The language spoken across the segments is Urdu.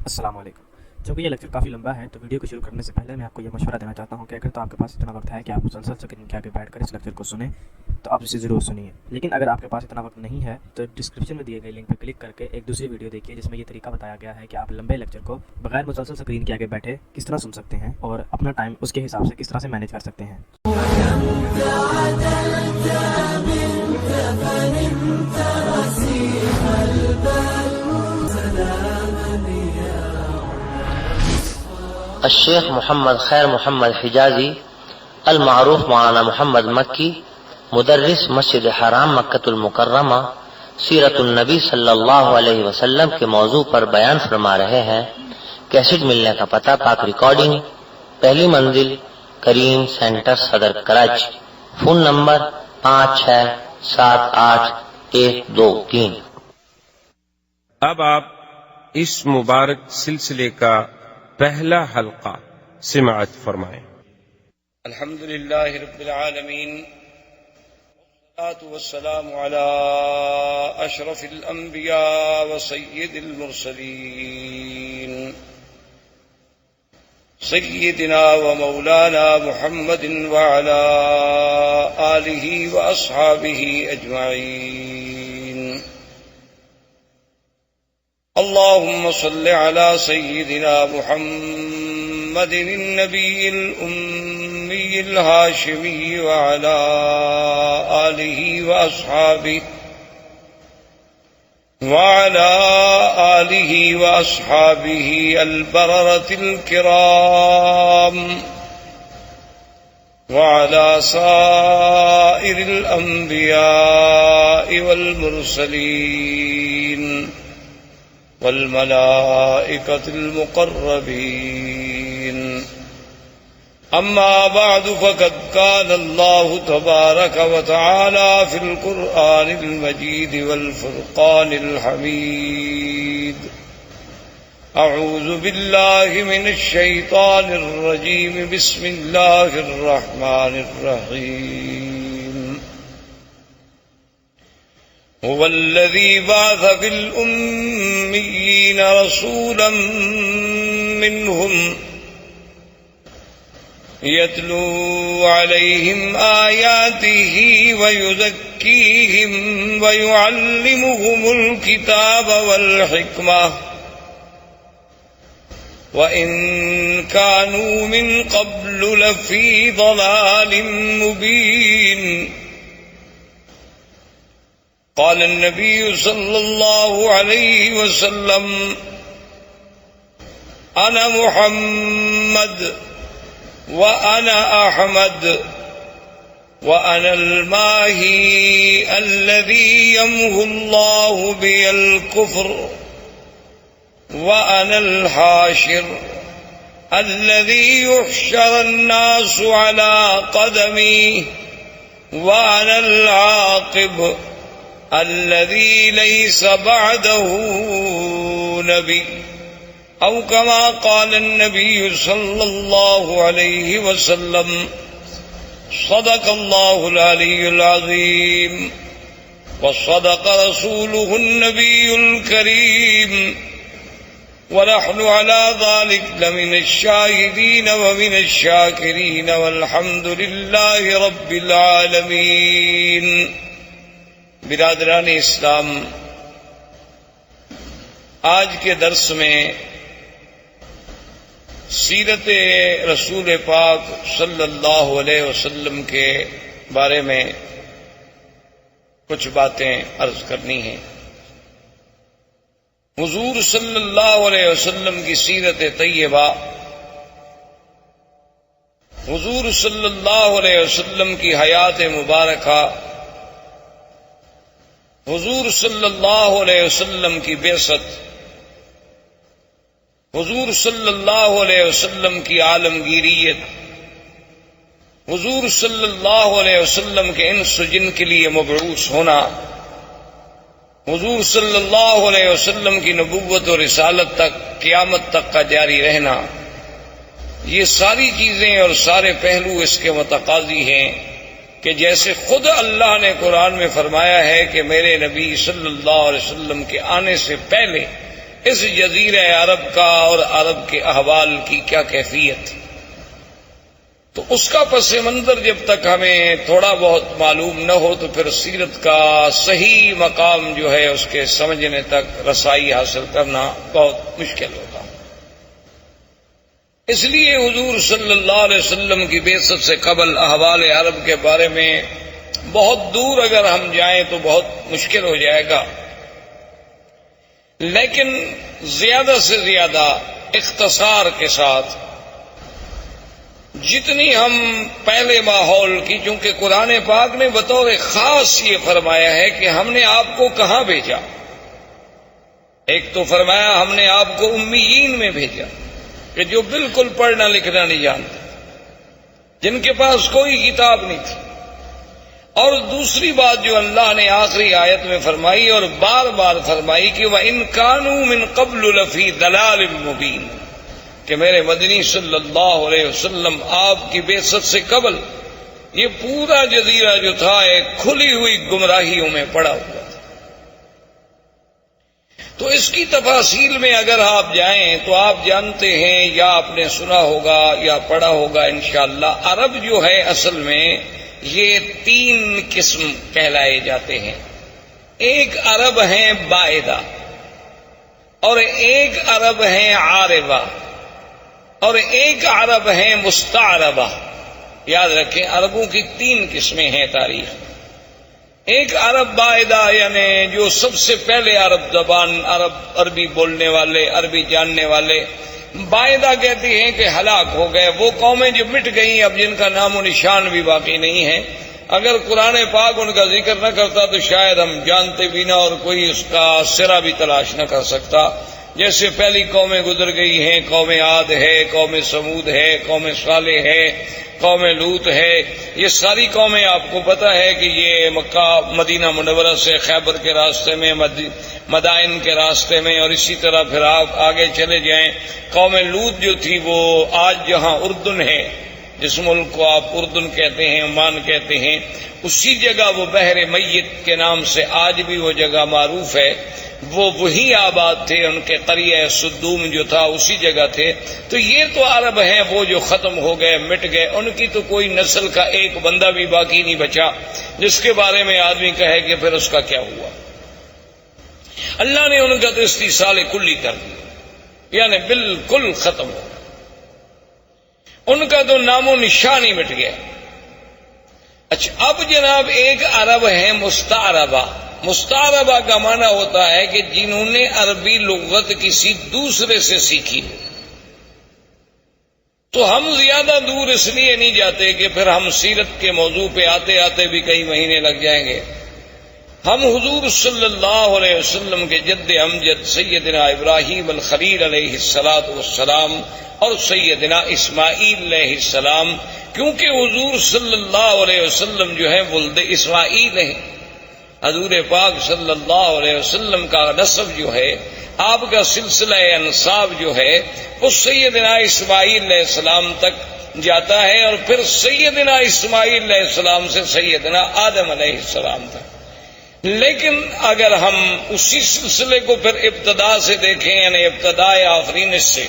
السلام علیکم۔ چونکہ یہ لیکچر کافی لمبا ہے تو ویڈیو کو شروع کرنے سے پہلے میں آپ کو یہ مشورہ دینا چاہتا ہوں کہ اگر تو آپ کے پاس اتنا وقت ہے کہ آپ مسلسل اسکرین کے آگے بیٹھ کر اس لیکچر کو سنیں تو آپ اسے ضرور سنیے، لیکن اگر آپ کے پاس اتنا وقت نہیں ہے تو ڈسکرپشن میں دیے گئے لنک پر کلک کر کے ایک دوسری ویڈیو دیکھیے جس میں یہ طریقہ بتایا گیا ہے کہ آپ لمبے لیکچر کو بغیر مسلسل اسکرین کے آگے بیٹھے کس طرح سن سکتے ہیں اور اپنا ٹائم اس کے حساب سے کس طرح سے مینیج کر سکتے ہیں۔ الشیخ محمد خیر محمد حجازی المعروف مولانا محمد مکی، مدرس مسجد حرام مکۃ المکرمہ، سیرت النبی صلی اللہ علیہ وسلم کے موضوع پر بیان فرما رہے ہیں۔ کیسٹ ملنے کا پتہ: پاک ریکارڈنگ، پہلی منزل، کریم سینٹر، صدر کراچی۔ Phone number 56788123۔ اب آپ اس مبارک سلسلے کا پہلا حلقہ سماعت فرمائیں۔ الحمدللہ رب العالمین، والصلاة والسلام على اشرف الانبیاء وسید المرسلین سیدنا ومولانا محمد وعلى آلہ واصحابہ اجمعین۔ اللهم صل على سيدنا محمد النبي الأمي الهاشمي وعلى آله وأصحابه البررة الكرام وعلى سائر الأنبياء والمرسلين والملائكة المقربين، أما بعد، فقد قال الله تبارك وتعالى في القرآن المجيد والفرقان الحميد: أعوذ بالله من الشيطان الرجيم، بسم الله الرحمن الرحيم. هو الذي بعث في الأميين رسولا منهم يتلو عليهم آياته ويزكيهم ويعلمهم الكتاب والحكمة وإن كانوا من قبل لفي ضلال مبين. قال النبي صلى الله عليه وسلم: أنا محمد وأنا أحمد وأنا الماهي الذي يمحو الله بي الكفر وأنا الحاشر الذي يحشر الناس على قدمي وأنا العاقب الذي ليس بعده نبي، أو كما قال النبي صلى الله عليه وسلم. صدق الله العلي العظيم وصدق رسوله النبي الكريم، ونحن على ذلك لمن الشاهدين ومن الشاكرين، والحمد لله رب العالمين. برادران اسلام، آج کے درس میں سیرت رسول پاک صلی اللہ علیہ وسلم کے بارے میں کچھ باتیں عرض کرنی ہیں۔ حضور صلی اللہ علیہ وسلم کی سیرت طیبہ، حضور صلی اللہ علیہ وسلم کی حیات مبارکہ، حضور صلی اللہ علیہ وسلم کی بعثت، حضور صلی اللہ علیہ وسلم کی عالمگیریت، حضور صلی اللہ علیہ وسلم کے انس و جن کے لیے مبعوث ہونا، حضور صلی اللہ علیہ وسلم کی نبوت و رسالت تک قیامت تک کا جاری رہنا، یہ ساری چیزیں اور سارے پہلو اس کے متقاضی ہیں کہ جیسے خود اللہ نے قرآن میں فرمایا ہے کہ میرے نبی صلی اللہ علیہ وسلم کے آنے سے پہلے اس جزیرہ عرب کا اور عرب کے احوال کی کیا کیفیت تھی. تو اس کا پس منظر جب تک ہمیں تھوڑا بہت معلوم نہ ہو تو پھر سیرت کا صحیح مقام جو ہے اس کے سمجھنے تک رسائی حاصل کرنا بہت مشکل ہوگا. اس لیے حضور صلی اللہ علیہ وسلم کی بعثت سے قبل احوال عرب کے بارے میں بہت دور اگر ہم جائیں تو بہت مشکل ہو جائے گا، لیکن زیادہ سے زیادہ اختصار کے ساتھ جتنی ہم پہلے ماحول کی، چونکہ قرآن پاک نے بطور خاص یہ فرمایا ہے کہ ہم نے آپ کو کہاں بھیجا. ایک تو فرمایا ہم نے آپ کو امیین میں بھیجا کہ جو بالکل پڑھنا لکھنا نہیں جانتے، جن کے پاس کوئی کتاب نہیں تھی. اور دوسری بات جو اللہ نے آخری آیت میں فرمائی اور بار بار فرمائی کہ وَإِن كَانُوا مِن قَبْلُ لَفِي ضَلَالٍ مُبِينٍ، کہ میرے مدنی صلی اللہ علیہ وسلم آپ کی بعثت سے قبل یہ پورا جزیرہ جو تھا ایک کھلی ہوئی گمراہیوں میں پڑا ہوا تھا. تو اس کی تفاصیل میں اگر آپ جائیں تو آپ جانتے ہیں یا آپ نے سنا ہوگا یا پڑھا ہوگا انشاءاللہ، عرب جو ہے اصل میں یہ 3 قسم کہلائے جاتے ہیں. ایک عرب ہیں بائدہ، اور ایک عرب ہیں عاربہ، اور ایک عرب ہیں مستعربہ. یاد رکھیں عربوں کی 3 قسمیں ہیں تاریخ. ایک عرب بائدہ یعنی جو سب سے پہلے عرب زبان، عربی بولنے والے، عربی جاننے والے. بائدہ کہتے ہیں کہ ہلاک ہو گئے، وہ قومیں جو مٹ گئیں اب جن کا نام و نشان بھی باقی نہیں ہے. اگر قرآن پاک ان کا ذکر نہ کرتا تو شاید ہم جانتے بھی نہ اور کوئی اس کا سرا بھی تلاش نہ کر سکتا. جیسے پہلی قومیں گزر گئی ہیں، قوم عاد ہے، قوم سمود ہے، قوم صالح ہے، قوم لوط ہے. یہ ساری قومیں آپ کو پتہ ہے کہ یہ مکہ مدینہ منورہ سے خیبر کے راستے میں، مدائن کے راستے میں، اور اسی طرح پھر آپ آگے چلے جائیں. قوم لوط جو تھی وہ آج جہاں اردن ہے، جس ملک کو آپ اردن کہتے ہیں، عمان کہتے ہیں، اسی جگہ وہ بحر میت کے نام سے آج بھی وہ جگہ معروف ہے. وہ وہی آباد تھے، ان کے قریہ صدوم جو تھا اسی جگہ تھے. تو یہ تو عرب ہیں وہ جو ختم ہو گئے، مٹ گئے. ان کی تو کوئی نسل کا ایک بندہ بھی باقی نہیں بچا جس کے بارے میں آدمی کہے کہ پھر اس کا کیا ہوا. اللہ نے ان کا تو استیصال کلی کر دیا، یعنی بالکل ختم ہو گیا. ان کا تو نام و نشان ہی مٹ گیا. اچھا اب جناب ایک عرب ہے مستعربہ. مستعربہ کا معنی ہوتا ہے کہ جنہوں نے عربی لغت کسی دوسرے سے سیکھی ہو. تو ہم زیادہ دور اس لیے نہیں جاتے کہ پھر ہم سیرت کے موضوع پہ آتے آتے بھی کئی مہینے لگ جائیں گے. ہم حضور صلی اللہ علیہ وسلم کے جد امجد سیدنا ابراہیم الخلیل علیہ الصلاۃ والسلام اور سیدنا اسماعیل علیہ السلام، کیونکہ حضور صلی اللہ علیہ وسلم جو ہے ولد اسماعیل ہیں. حضور پاک صلی اللہ علیہ وسلم کا نسب جو ہے، آپ کا سلسلہ انساب جو ہے وہ سیدنا اسماعیل علیہ السلام تک جاتا ہے، اور پھر سیدنا اسماعیل علیہ السلام سے سیدنا آدم علیہ السلام تک. لیکن اگر ہم اسی سلسلے کو پھر ابتدا سے دیکھیں، یعنی ابتدائے آفرینش سے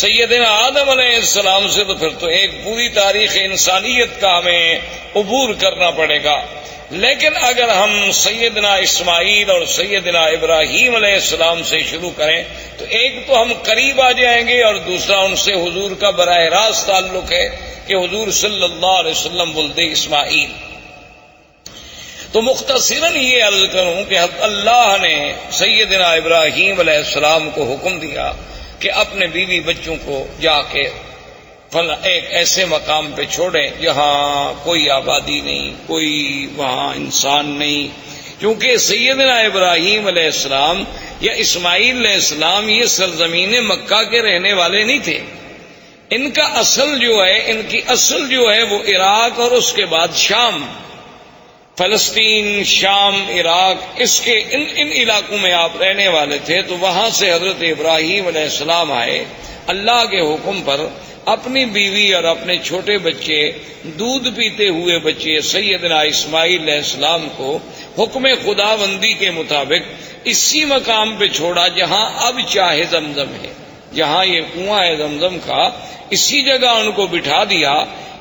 سیدنا آدم علیہ السلام سے، تو پھر تو ایک پوری تاریخ انسانیت کا ہمیں عبور کرنا پڑے گا. لیکن اگر ہم سیدنا اسماعیل اور سیدنا ابراہیم علیہ السلام سے شروع کریں تو ایک تو ہم قریب آ جائیں گے، اور دوسرا ان سے حضور کا براہ راست تعلق ہے کہ حضور صلی اللہ علیہ وسلم ولد اسماعیل. تو مختصراً یہ عرض کروں کہ اللہ نے سیدنا ابراہیم علیہ السلام کو حکم دیا کہ اپنے بیوی بچوں کو جا کے ایک ایسے مقام پہ چھوڑیں جہاں کوئی آبادی نہیں، کوئی وہاں انسان نہیں. کیونکہ سیدنا ابراہیم علیہ السلام یا اسماعیل علیہ السلام یہ سرزمین مکہ کے رہنے والے نہیں تھے. ان کا اصل جو ہے، ان کی اصل جو ہے وہ عراق اور اس کے بعد شام، فلسطین، شام، عراق، اس کے ان علاقوں میں آپ رہنے والے تھے. تو وہاں سے حضرت ابراہیم علیہ السلام آئے اللہ کے حکم پر، اپنی بیوی اور اپنے چھوٹے بچے، دودھ پیتے ہوئے بچے سیدنا اسماعیل علیہ السلام کو حکم خداوندی کے مطابق اسی مقام پہ چھوڑا جہاں اب چاہے زمزم ہے، جہاں یہ کنواں ہے زمزم کا، اسی جگہ ان کو بٹھا دیا،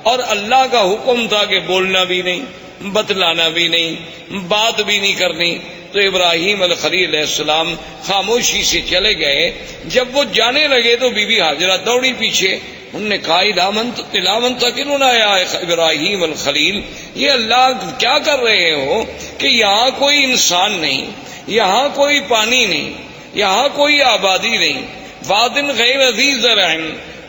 اور اللہ کا حکم تھا کہ بولنا بھی نہیں، بتلانا بھی نہیں، بات بھی نہیں کرنی۔ تو ابراہیم الخلیل علیہ السلام خاموشی سے چلے گئے۔ جب وہ جانے لگے تو بی بی ہاجرہ دوڑی پیچھے، انہوں نے کہا الامن تقلنا یا ابراہیم الخلیل، یہ اللہ کیا کر رہے ہو کہ یہاں کوئی انسان نہیں، یہاں کوئی پانی نہیں، یہاں کوئی آبادی نہیں، وادن غیر ذی زرع،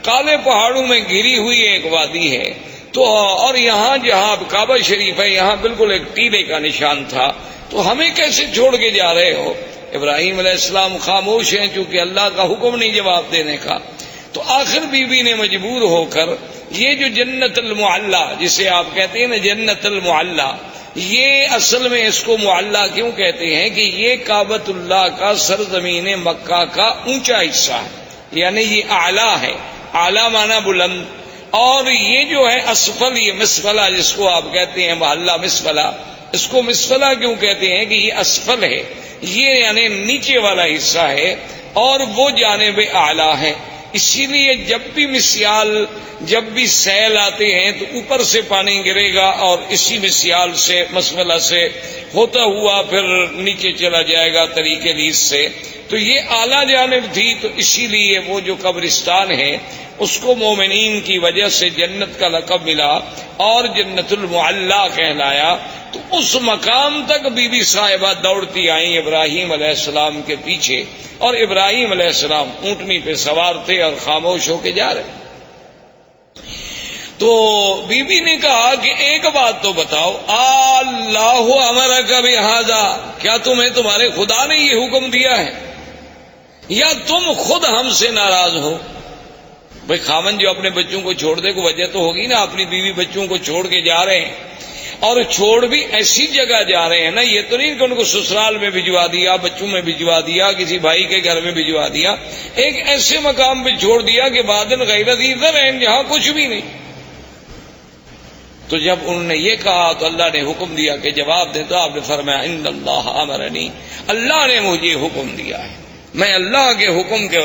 کالے پہاڑوں میں گھری ہوئی ایک وادی ہے، تو اور یہاں جہاں کعبہ شریف ہے یہاں بالکل ایک ٹیلے کا نشان تھا، تو ہمیں کیسے چھوڑ کے جا رہے ہو؟ ابراہیم علیہ السلام خاموش ہیں چونکہ اللہ کا حکم نہیں جواب دینے کا۔ تو آخر بی بی نے مجبور ہو کر یہ جو جنت المعلا جسے آپ کہتے ہیں نا جنت المعلا، یہ اصل میں اس کو معلا کیوں کہتے ہیں کہ یہ کعبۃ اللہ کا سرزمین مکہ کا اونچا حصہ ہے، یعنی یہ اعلیٰ ہے، اعلیٰ معنی بلند، اور یہ جو ہے اسفل، یہ مسفلہ جس کو آپ کہتے ہیں محلہ مسفلہ، اس کو مسفلہ کیوں کہتے ہیں کہ یہ اسفل ہے، یہ یعنی نیچے والا حصہ ہے اور وہ جانب اعلیٰ ہے۔ اسی لیے جب بھی مسیال، جب بھی سیل آتے ہیں تو اوپر سے پانی گرے گا اور اسی مسیال سے مسفلہ سے ہوتا ہوا پھر نیچے چلا جائے گا طریق لیس سے۔ تو یہ اعلیٰ جانب تھی، تو اسی لیے وہ جو قبرستان ہے اس کو مومنین کی وجہ سے جنت کا لقب ملا اور جنت المعلا کہلایا۔ تو اس مقام تک بی بی صاحبہ دوڑتی آئیں ابراہیم علیہ السلام کے پیچھے، اور ابراہیم علیہ السلام اونٹنی پہ سوار تھے اور خاموش ہو کے جا رہے۔ تو بی بی نے کہا کہ ایک بات تو بتاؤ، اللہ امرک بہذا، کیا تمہیں تمہارے خدا نے یہ حکم دیا ہے یا تم خود ہم سے ناراض ہو؟ بھئی خامن جو اپنے بچوں کو چھوڑ دے کو وجہ تو ہوگی نا، اپنی بیوی بچوں کو چھوڑ کے جا رہے ہیں، اور چھوڑ بھی ایسی جگہ جا رہے ہیں نا، یہ تو نہیں کہ ان کو سسرال میں بھجوا دیا، بچوں میں بھجوا دیا، کسی بھائی کے گھر میں بھجوا دیا، ایک ایسے مقام پہ چھوڑ دیا کہ بادن غیر ذی زرع، جہاں کچھ بھی نہیں۔ تو جب انہوں نے یہ کہا تو اللہ نے حکم دیا کہ جواب دے، تو آپ نے فرمایا ان اللہ امرنی، اللہ نے مجھے حکم دیا ہے، میں اللہ کے حکم کے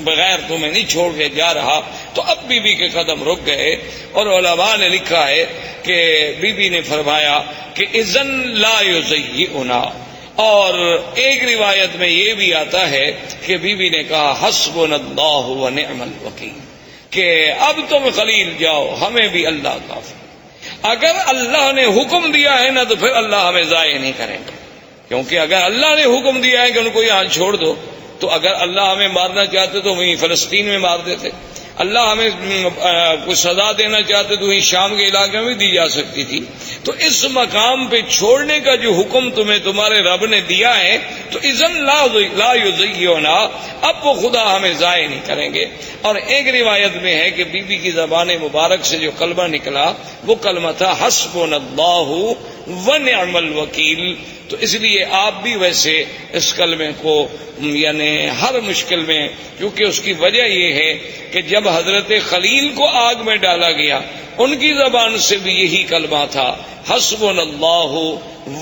بغیر تمہیں نہیں چھوڑ کے جا رہا۔ تو اب بی بی کے قدم رک گئے، اور علماء نے لکھا ہے کہ بی بی نے فرمایا کہ اذن لا یزیئنا، اور ایک روایت میں یہ بھی آتا ہے کہ بی بی نے کہا حسبنا اللہ ونعم الوکیل، کہ اب تم خلیل جاؤ، ہمیں بھی اللہ کافی۔ اگر اللہ نے حکم دیا ہے نا تو پھر اللہ ہمیں ضائع نہیں کریں گے، کیونکہ اگر اللہ نے حکم دیا ہے کہ ان کو یہاں چھوڑ دو، تو اگر اللہ ہمیں مارنا چاہتے تو وہیں فلسطین میں مار دیتے، اللہ ہمیں کوئی سزا دینا چاہتے تو وہیں شام کے علاقے میں دی جا سکتی تھی۔ تو اس مقام پہ چھوڑنے کا جو حکم تمہیں تمہارے رب نے دیا ہے، تو اذن لا یزیئنا، اب وہ خدا ہمیں ضائع نہیں کریں گے۔ اور ایک روایت میں ہے کہ بی بی کی زبان مبارک سے جو کلمہ نکلا وہ کلمہ تھا حسبنا اللہ ونعم الوکیل۔ تو اس لیے آپ بھی ویسے اس کلمے کو یعنی ہر مشکل میں، کیونکہ اس کی وجہ یہ ہے کہ جب حضرت خلیل کو آگ میں ڈالا گیا ان کی زبان سے بھی یہی کلمہ تھا حسبنا اللہ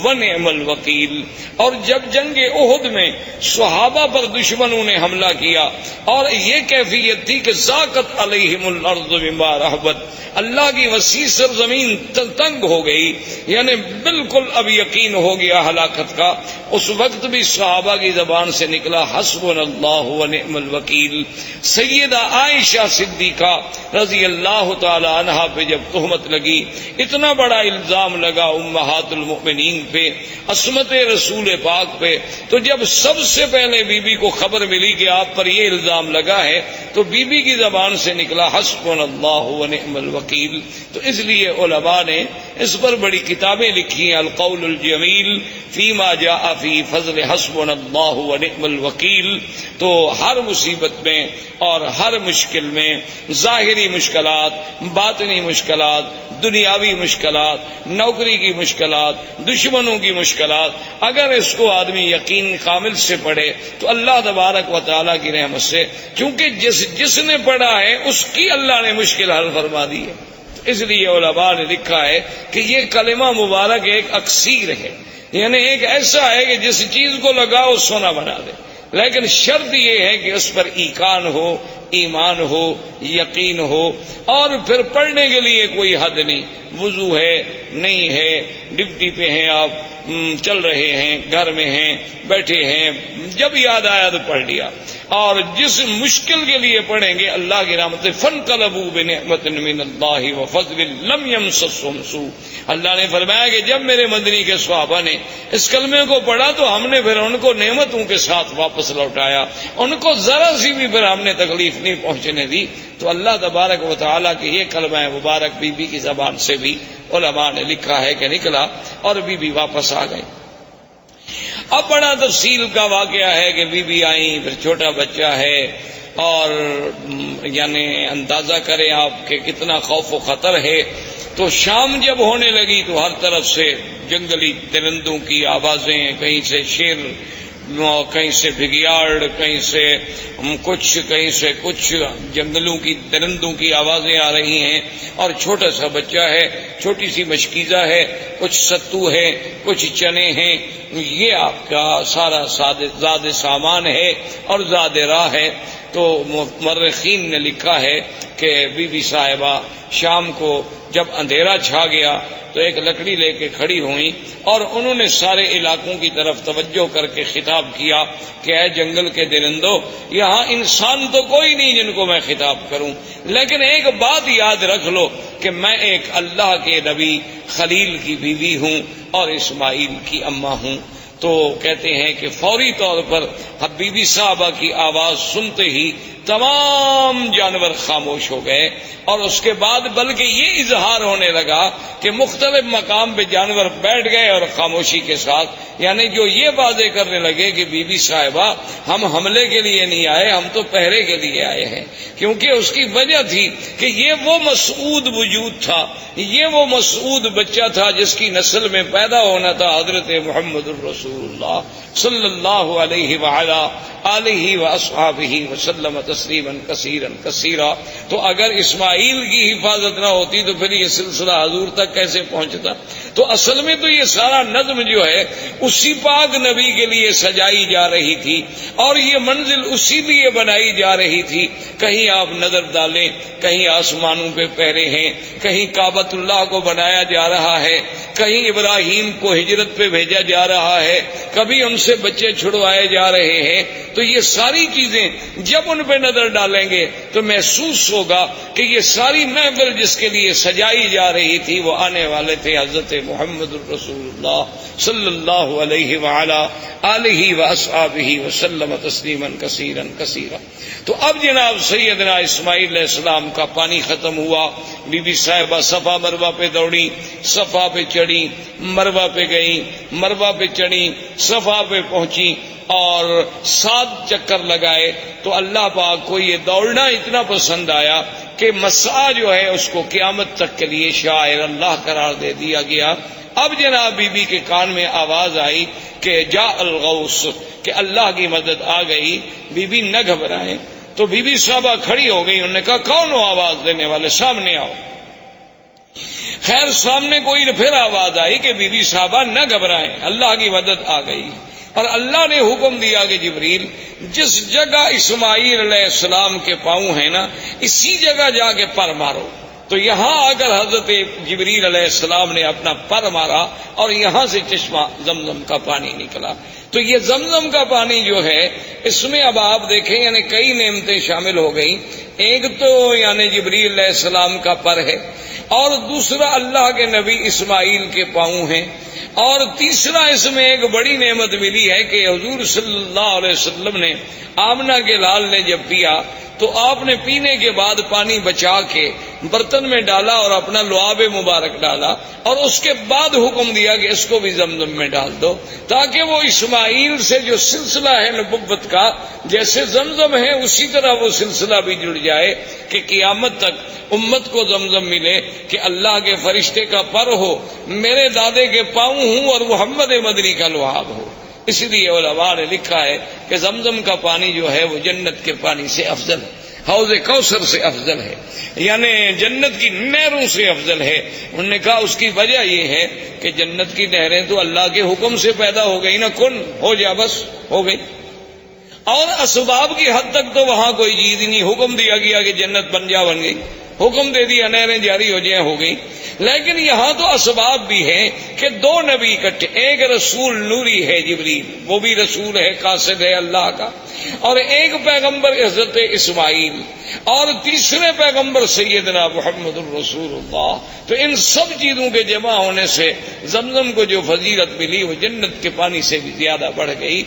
ونعم الوکیل۔ اور جب جنگ احد میں صحابہ پر دشمنوں نے حملہ کیا اور یہ کیفیت تھی کہ ذاقت علیہم الارض بما رحبت، اللہ کی وسیع سرزمین تنگ ہو گئی، یعنی بالکل اب یقین ہو گیا ہلاکت کا، اس وقت بھی صحابہ کی زبان سے نکلا حسبنا اللہ ونعم الوکیل۔ سیدہ عائشہ صدیقہ رضی اللہ تعالی عنہا پہ جب تہمت لگی، اتنا بڑا الزام لگا امہات المؤمنین پہ، عصمت رسول پاک پہ، تو جب سب سے پہلے بی بی کو خبر ملی کہ آپ پر یہ الزام لگا ہے تو بی بی کی زبان سے نکلا حسبنا اللہ ونعم الوکیل۔ تو اس لیے علماء نے اس پر بڑی کتابیں لکھی ہیں، القول الجمیل فیما جاء فی فضل حسبنا اللہ ونعم الوکیل۔ تو ہر مصیبت میں اور ہر مشکل میں، ظاہری مشکلات، باطنی مشکلات، دنیاوی مشکلات، نوکری کی مشکلات، دشمنوں کی مشکلات، اگر اس کو آدمی یقین کامل سے پڑھے تو اللہ تبارک و تعالیٰ کی رحمت سے، کیونکہ جس نے پڑھا ہے اس کی اللہ نے مشکل حل فرما دی ہے۔ اس لیے علماء نے لکھا ہے کہ یہ کلمہ مبارک ایک اکسیر ہے، یعنی ایک ایسا ہے کہ جس چیز کو لگاؤ سونا بنا دے، لیکن شرط یہ ہے کہ اس پر ایقان ہو، ایمان ہو، یقین ہو، اور پھر پڑھنے کے لیے کوئی حد نہیں، وضو ہے نہیں ہے، ڈپٹی پہ ہیں آپ، چل رہے ہیں، گھر میں ہیں، بیٹھے ہیں، جب یاد آیا تو پڑھ لیا۔ اور جس مشکل کے لیے پڑھیں گے اللہ کی رحمت سے، فَانْقَلَبُوا بِنِعْمَةٍ مِّنَ اللَّهِ وَفَضْلٍ لَمْ يَمْسَسْهُمْ سُوءٌ۔ اللہ نے فرمایا کہ جب میرے مدنی کے صحابہ نے اس کلمے کو پڑھا تو ہم نے پھر ان کو نعمتوں کے ساتھ واپس لوٹایا، ان کو ذرا سی بھی پھر ہم نے تکلیف نہیں پہنچنے دی۔ تو اللہ تبارک و تعالیٰ کے یہ کلمہ مبارک بی بی کی زبان سے بھی علماء نے لکھا ہے کہ نکلا، اور بی بی واپس آ گئی۔ اب بڑا تفصیل کا واقعہ ہے کہ بی بی آئیں، پھر چھوٹا بچہ ہے، اور یعنی اندازہ کریں آپ کہ کتنا خوف و خطر ہے۔ تو شام جب ہونے لگی تو ہر طرف سے جنگلی درندوں کی آوازیں، کہیں سے شیر، کہیں سے بھگیاڑ، کہیں سے کچھ جنگلوں کی درندوں کی آوازیں آ رہی ہیں، اور چھوٹا سا بچہ ہے، چھوٹی سی مشکیزہ ہے، کچھ ستو ہے، کچھ چنے ہیں، یہ آپ کا سارا زاد سامان ہے اور زاد راہ ہے۔ تو مورخین نے لکھا ہے کہ بی بی صاحبہ شام کو جب اندھیرا چھا گیا تو ایک لکڑی لے کے کھڑی ہوئیں، اور انہوں نے سارے علاقوں کی طرف توجہ کر کے خطاب کیا کہ اے جنگل کے درندوں، یہاں انسان تو کوئی نہیں جن کو میں خطاب کروں، لیکن ایک بات یاد رکھ لو کہ میں ایک اللہ کے نبی خلیل کی بیوی ہوں اور اسماعیل کی اماں ہوں۔ تو کہتے ہیں کہ فوری طور پر بی بی صاحبہ کی آواز سنتے ہی تمام جانور خاموش ہو گئے، اور اس کے بعد بلکہ یہ اظہار ہونے لگا کہ مختلف مقام پہ جانور بیٹھ گئے اور خاموشی کے ساتھ، یعنی جو یہ واضح کرنے لگے کہ بی بی صاحبہ ہم حملے کے لیے نہیں آئے، ہم تو پہرے کے لیے آئے ہیں، کیونکہ اس کی وجہ تھی کہ یہ وہ مسعود وجود تھا، یہ وہ مسعود بچہ تھا جس کی نسل میں پیدا ہونا تھا حضرت محمد الرسول اللہ صلی اللہ علیہ وعلا آلہ واصحابہ وسلم تسلیما کثیرا کثیرا۔ تو اگر اسماعیل کی حفاظت نہ ہوتی تو پھر یہ سلسلہ حضور تک کیسے پہنچتا؟ تو اصل میں تو یہ سارا نظم جو ہے اسی پاک نبی کے لیے سجائی جا رہی تھی، اور یہ منزل اسی لیے بنائی جا رہی تھی۔ کہیں آپ نظر ڈالیں، کہیں آسمانوں پہ پہرے ہیں، کہیں کعبۃ اللہ کو بنایا جا رہا ہے، کہیں ابراہیم کو ہجرت پہ بھیجا جا رہا ہے، کبھی ان سے بچے چھڑوائے جا رہے ہیں۔ تو یہ ساری چیزیں جب ان پہ نظر ڈالیں گے تو محسوس ہوگا کہ یہ ساری محفل جس کے لیے سجائی جا رہی تھی وہ آنے والے تھے حضرت محمد الرسول اللہ صلی اللہ علیہ وعلا آلہ واصحابہ وسلم تسلیما کثیرا کثیرا۔ تو اب جناب سیدنا اسماعیل علیہ السلام کا پانی ختم ہوا، بی بی صاحبہ صفا مروہ پہ دوڑی، صفا پہ چڑھی، مروہ پہ گئی، مروہ پہ چڑھی، صفا پہ پہنچی، اور 7 چکر لگائے۔ تو اللہ پاک کو یہ دوڑنا اتنا پسند آیا کہ مسعی جو ہے اس کو قیامت تک کے لیے شاعر اللہ قرار دے دیا گیا۔ اب جناب بی بی کے کان میں آواز آئی کہ جاء الغوث، کہ اللہ کی مدد آ گئی۔ بی بی نہ گھبرائیں۔ تو بی بی صاحبہ کھڑی ہو گئی، انہوں نے کہا کون ہو آواز دینے والے، سامنے آؤ۔ خیر سامنے کوئی پھر آواز آئی کہ بی بی صاحبہ نہ گھبرائیں، اللہ کی مدد آ گئی، اور اللہ نے حکم دیا کہ جبریل جس جگہ اسماعیل علیہ السلام کے پاؤں ہیں نا اسی جگہ جا کے پر مارو۔ تو یہاں آ کر حضرت جبریل علیہ السلام نے اپنا پر مارا اور یہاں سے چشمہ زمزم کا پانی نکلا۔ تو یہ زمزم کا پانی جو ہے اس میں اب آپ دیکھیں یعنی کئی نعمتیں شامل ہو گئیں۔ ایک تو یعنی جبریل علیہ السلام کا پر ہے، اور دوسرا اللہ کے نبی اسماعیل کے پاؤں ہیں، اور تیسرا اس میں ایک بڑی نعمت ملی ہے کہ حضور صلی اللہ علیہ وسلم نے آمنہ کے لال نے جب پیا تو آپ نے پینے کے بعد پانی بچا کے برتن میں ڈالا اور اپنا لعاب مبارک ڈالا، اور اس کے بعد حکم دیا کہ اس کو بھی زمزم میں ڈال دو، تاکہ وہ اسماعیل سے جو سلسلہ ہے نبوت کا جیسے زمزم ہے اسی طرح وہ سلسلہ بھی جڑ جائے کہ قیامت تک امت کو زمزم ملے کہ اللہ کے فرشتے کا پر ہو، میرے دادے کے پاؤں ہوں اور محمد مدنی کا لعاب ہو۔ اس لیے علماء نے لکھا ہے کہ زمزم کا پانی جو ہے وہ جنت کے پانی سے افضل ہے۔ حوض کوثر سے افضل ہے، یعنی جنت کی نہروں سے افضل ہے۔ انہوں نے کہا اس کی وجہ یہ ہے کہ جنت کی نہریں تو اللہ کے حکم سے پیدا ہو گئی نا، کن ہو جا بس ہو گئی، اور اسباب کی حد تک تو وہاں کوئی چیز ہی نہیں، حکم دیا گیا کہ جنت بن جا، بن گئی، حکم دے دیا نہریں جاری ہو جائیں، ہو گئی۔ لیکن یہاں تو اسباب بھی ہیں کہ دو نبی اکٹھے، ایک رسول نوری ہے جبریل، وہ بھی رسول ہے، قاصد ہے اللہ کا، اور ایک پیغمبر حضرت اسماعیل، اور تیسرے پیغمبر سیدنا محمد الرسول اللہ۔ تو ان سب چیزوں کے جمع ہونے سے زمزم کو جو فضیلت ملی وہ جنت کے پانی سے بھی زیادہ بڑھ گئی۔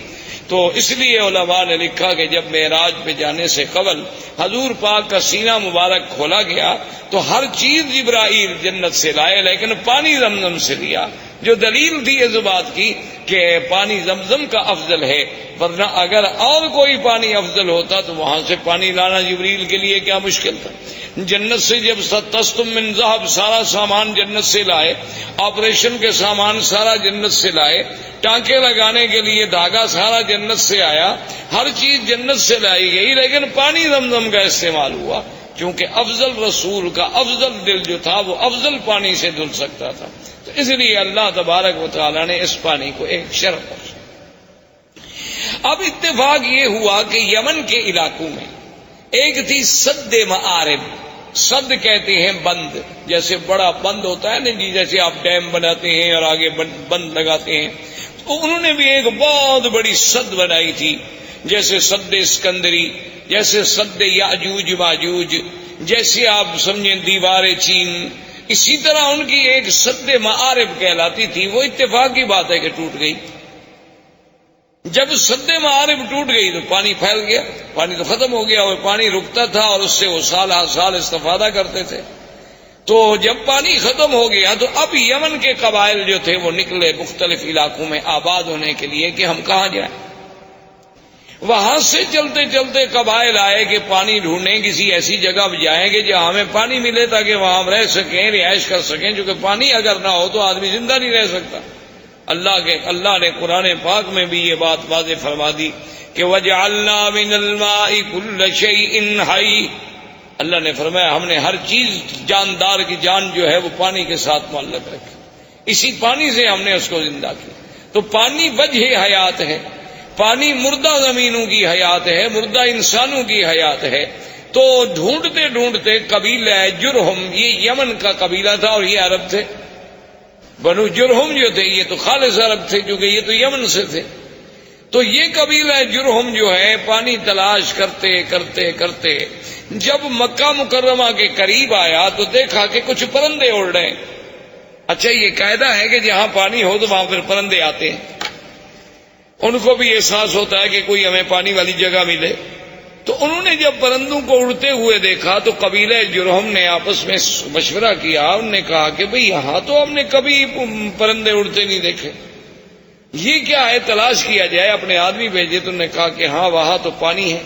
تو اس لیے علماء نے لکھا کہ جب معراج پہ جانے سے قبل حضور پاک کا سینہ مبارک کھولا گیا تو ہر چیز جبرائیل جنت سے لائے، لیکن پانی زمزم سے لیا، جو دلیل تھی اس بات کی کہ پانی زمزم کا افضل ہے، ورنہ اگر اور کوئی پانی افضل ہوتا تو وہاں سے پانی لانا جبریل کے لیے کیا مشکل تھا۔ جنت سے جب تستم من ذہب، سارا سامان جنت سے لائے، آپریشن کے سامان سارا جنت سے لائے، ٹانکے لگانے کے لیے دھاگا سارا جنت سے آیا، ہر چیز جنت سے لائی گئی، لیکن پانی زمزم کا استعمال ہوا کیونکہ افضل رسول کا افضل دل جو تھا وہ افضل پانی سے دھل سکتا تھا۔ تو اس لیے اللہ تبارک و تعالیٰ نے اس پانی کو ایک شرف بخشا۔ اب اتفاق یہ ہوا کہ یمن کے علاقوں میں ایک تھی سد معارب، سد کہتے ہیں بند، جیسے بڑا بند ہوتا ہے نا جی، جیسے آپ ڈیم بناتے ہیں اور آگے بند لگاتے ہیں، تو انہوں نے بھی ایک بہت بڑی سد بنائی تھی، جیسے سد اسکندری، جیسے سد یاجوج ماجوج، جیسے آپ سمجھیں دیوار چین، اسی طرح ان کی ایک سد معارب کہلاتی تھی۔ وہ اتفاق کی بات ہے کہ ٹوٹ گئی۔ جب سد معارب ٹوٹ گئی تو پانی پھیل گیا، پانی تو ختم ہو گیا، اور پانی رکتا تھا اور اس سے وہ سال ہر سال استفادہ کرتے تھے۔ تو جب پانی ختم ہو گیا تو اب یمن کے قبائل جو تھے وہ نکلے مختلف علاقوں میں آباد ہونے کے لیے کہ ہم کہاں جائیں۔ وہاں سے چلتے چلتے قبائل آئے کہ پانی ڈھونڈیں، کسی ایسی جگہ جائیں گے جہاں ہمیں پانی ملے تاکہ وہاں ہم رہ سکیں، رہائش کر سکیں، کیونکہ پانی اگر نہ ہو تو آدمی زندہ نہیں رہ سکتا۔ اللہ نے قرآن پاک میں بھی یہ بات واضح فرما دی کہ وَجَعَلْنَا مِنَ الْمَاءِ كُلَّ شَيْءٍ حَيٍّ، اللہ نے فرمایا ہم نے ہر چیز جاندار کی جان جو ہے وہ پانی کے ساتھ معلق رکھی، اسی پانی سے ہم نے اس کو زندہ کیا۔ تو پانی وجہ حیات ہے، پانی مردہ زمینوں کی حیات ہے، مردہ انسانوں کی حیات ہے۔ تو ڈھونڈتے ڈھونڈتے قبیلہ جرہم، یہ یمن کا قبیلہ تھا اور یہ عرب تھے، بنو جرہم جو تھے یہ تو خالص عرب تھے کیونکہ یہ تو یمن سے تھے۔ تو یہ قبیلہ جرہم جو ہے پانی تلاش کرتے کرتے کرتے جب مکہ مکرمہ کے قریب آیا تو دیکھا کہ کچھ پرندے اڑ رہے ہیں۔ اچھا یہ قاعدہ ہے کہ جہاں پانی ہو تو وہاں پھر پرندے آتے ہیں، ان کو بھی احساس ہوتا ہے کہ کوئی ہمیں پانی والی جگہ ملے۔ تو انہوں نے جب پرندوں کو اڑتے ہوئے دیکھا تو قبیلہ جرہم نے آپس میں مشورہ کیا، انہوں نے کہا کہ بھئی یہاں تو ہم نے کبھی پرندے اڑتے نہیں دیکھے، یہ کیا ہے، تلاش کیا جائے، اپنے آدمی بھیجے۔ تو انہوں نے کہا کہ ہاں وہاں تو پانی ہے،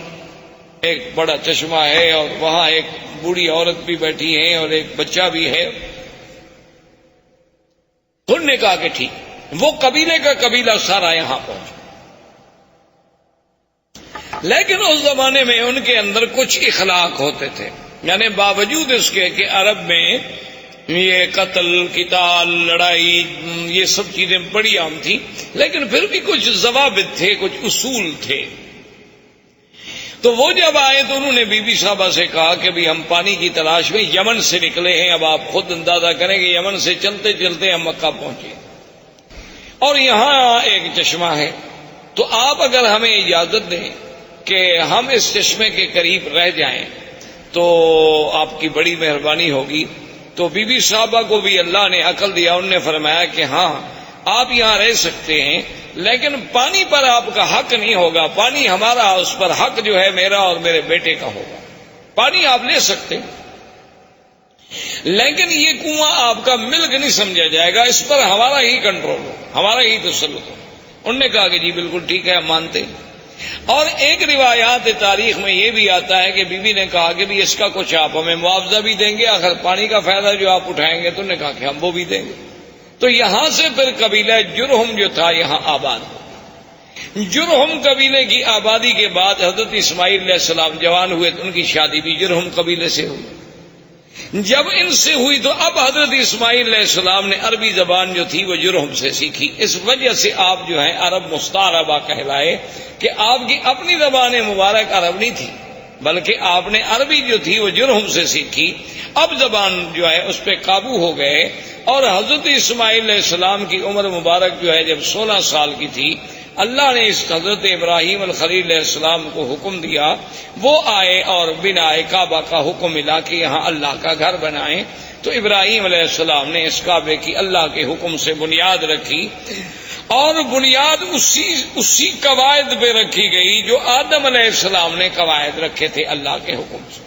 ایک بڑا چشمہ ہے اور وہاں ایک بوڑھی عورت بھی بیٹھی ہے اور ایک بچہ بھی ہے۔ انہوں نے کہا کہ ٹھیک، وہ قبیلے کا قبیلہ سارا یہاں پہنچا۔ لیکن اس زمانے میں ان کے اندر کچھ اخلاق ہوتے تھے، یعنی باوجود اس کے کہ عرب میں یہ قتل قتال لڑائی یہ سب چیزیں بڑی عام تھیں، لیکن پھر بھی کچھ ضوابط تھے، کچھ اصول تھے۔ تو وہ جب آئے تو انہوں نے بی بی صاحبہ سے کہا کہ بھی ہم پانی کی تلاش میں یمن سے نکلے ہیں، اب آپ خود اندازہ کریں کہ یمن سے چلتے چلتے ہم مکہ پہنچے اور یہاں ایک چشمہ ہے، تو آپ اگر ہمیں اجازت دیں کہ ہم اس چشمے کے قریب رہ جائیں تو آپ کی بڑی مہربانی ہوگی۔ تو بی بی صاحبہ کو بھی اللہ نے عقل دیا، انہوں نے فرمایا کہ ہاں آپ یہاں رہ سکتے ہیں، لیکن پانی پر آپ کا حق نہیں ہوگا، پانی ہمارا، اس پر حق جو ہے میرا اور میرے بیٹے کا ہوگا۔ پانی آپ لے سکتے ہیں لیکن یہ کنواں آپ کا ملک نہیں سمجھا جائے گا، اس پر ہمارا ہی کنٹرول ہو، ہمارا ہی تسلط ہو۔ انہوں نے کہا کہ جی بالکل ٹھیک ہے، ہم مانتے ہیں۔ اور ایک روایات تاریخ میں یہ بھی آتا ہے کہ بی بی نے کہا کہ بھی اس کا کچھ آپ ہمیں معاوضہ بھی دیں گے، آخر پانی کا فائدہ جو آپ اٹھائیں گے، تو انہوں نے کہا کہ ہم وہ بھی دیں گے۔ تو یہاں سے پھر قبیلہ جرہم جو تھا یہاں آباد ہو۔ جرہم قبیلے کی آبادی کے بعد حضرت اسماعیل علیہ السلام جوان ہوئے تو ان کی شادی بھی جرہم قبیلے سے ہوئی۔ جب ان سے ہوئی تو اب حضرت اسماعیل علیہ السلام نے عربی زبان جو تھی وہ جرہم سے سیکھی، اس وجہ سے آپ جو ہیں عرب مستعربہ کہلائے کہ آپ کی اپنی زبان مبارک عرب نہیں تھی، بلکہ آپ نے عربی جو تھی وہ جرہم سے سیکھی۔ اب زبان جو ہے اس پہ قابو ہو گئے، اور حضرت اسماعیل علیہ السلام کی عمر مبارک جو ہے جب 16 سال کی تھی، اللہ نے اس حضرت ابراہیم الخلیل علیہ السلام کو حکم دیا، وہ آئے اور بنائے کعبہ کا حکم ملا کہ یہاں اللہ کا گھر بنائیں۔ تو ابراہیم علیہ السلام نے اس کعبے کی اللہ کے حکم سے بنیاد رکھی، اور بنیاد اسی قواعد پہ رکھی گئی جو آدم علیہ السلام نے قواعد رکھے تھے اللہ کے حکم سے۔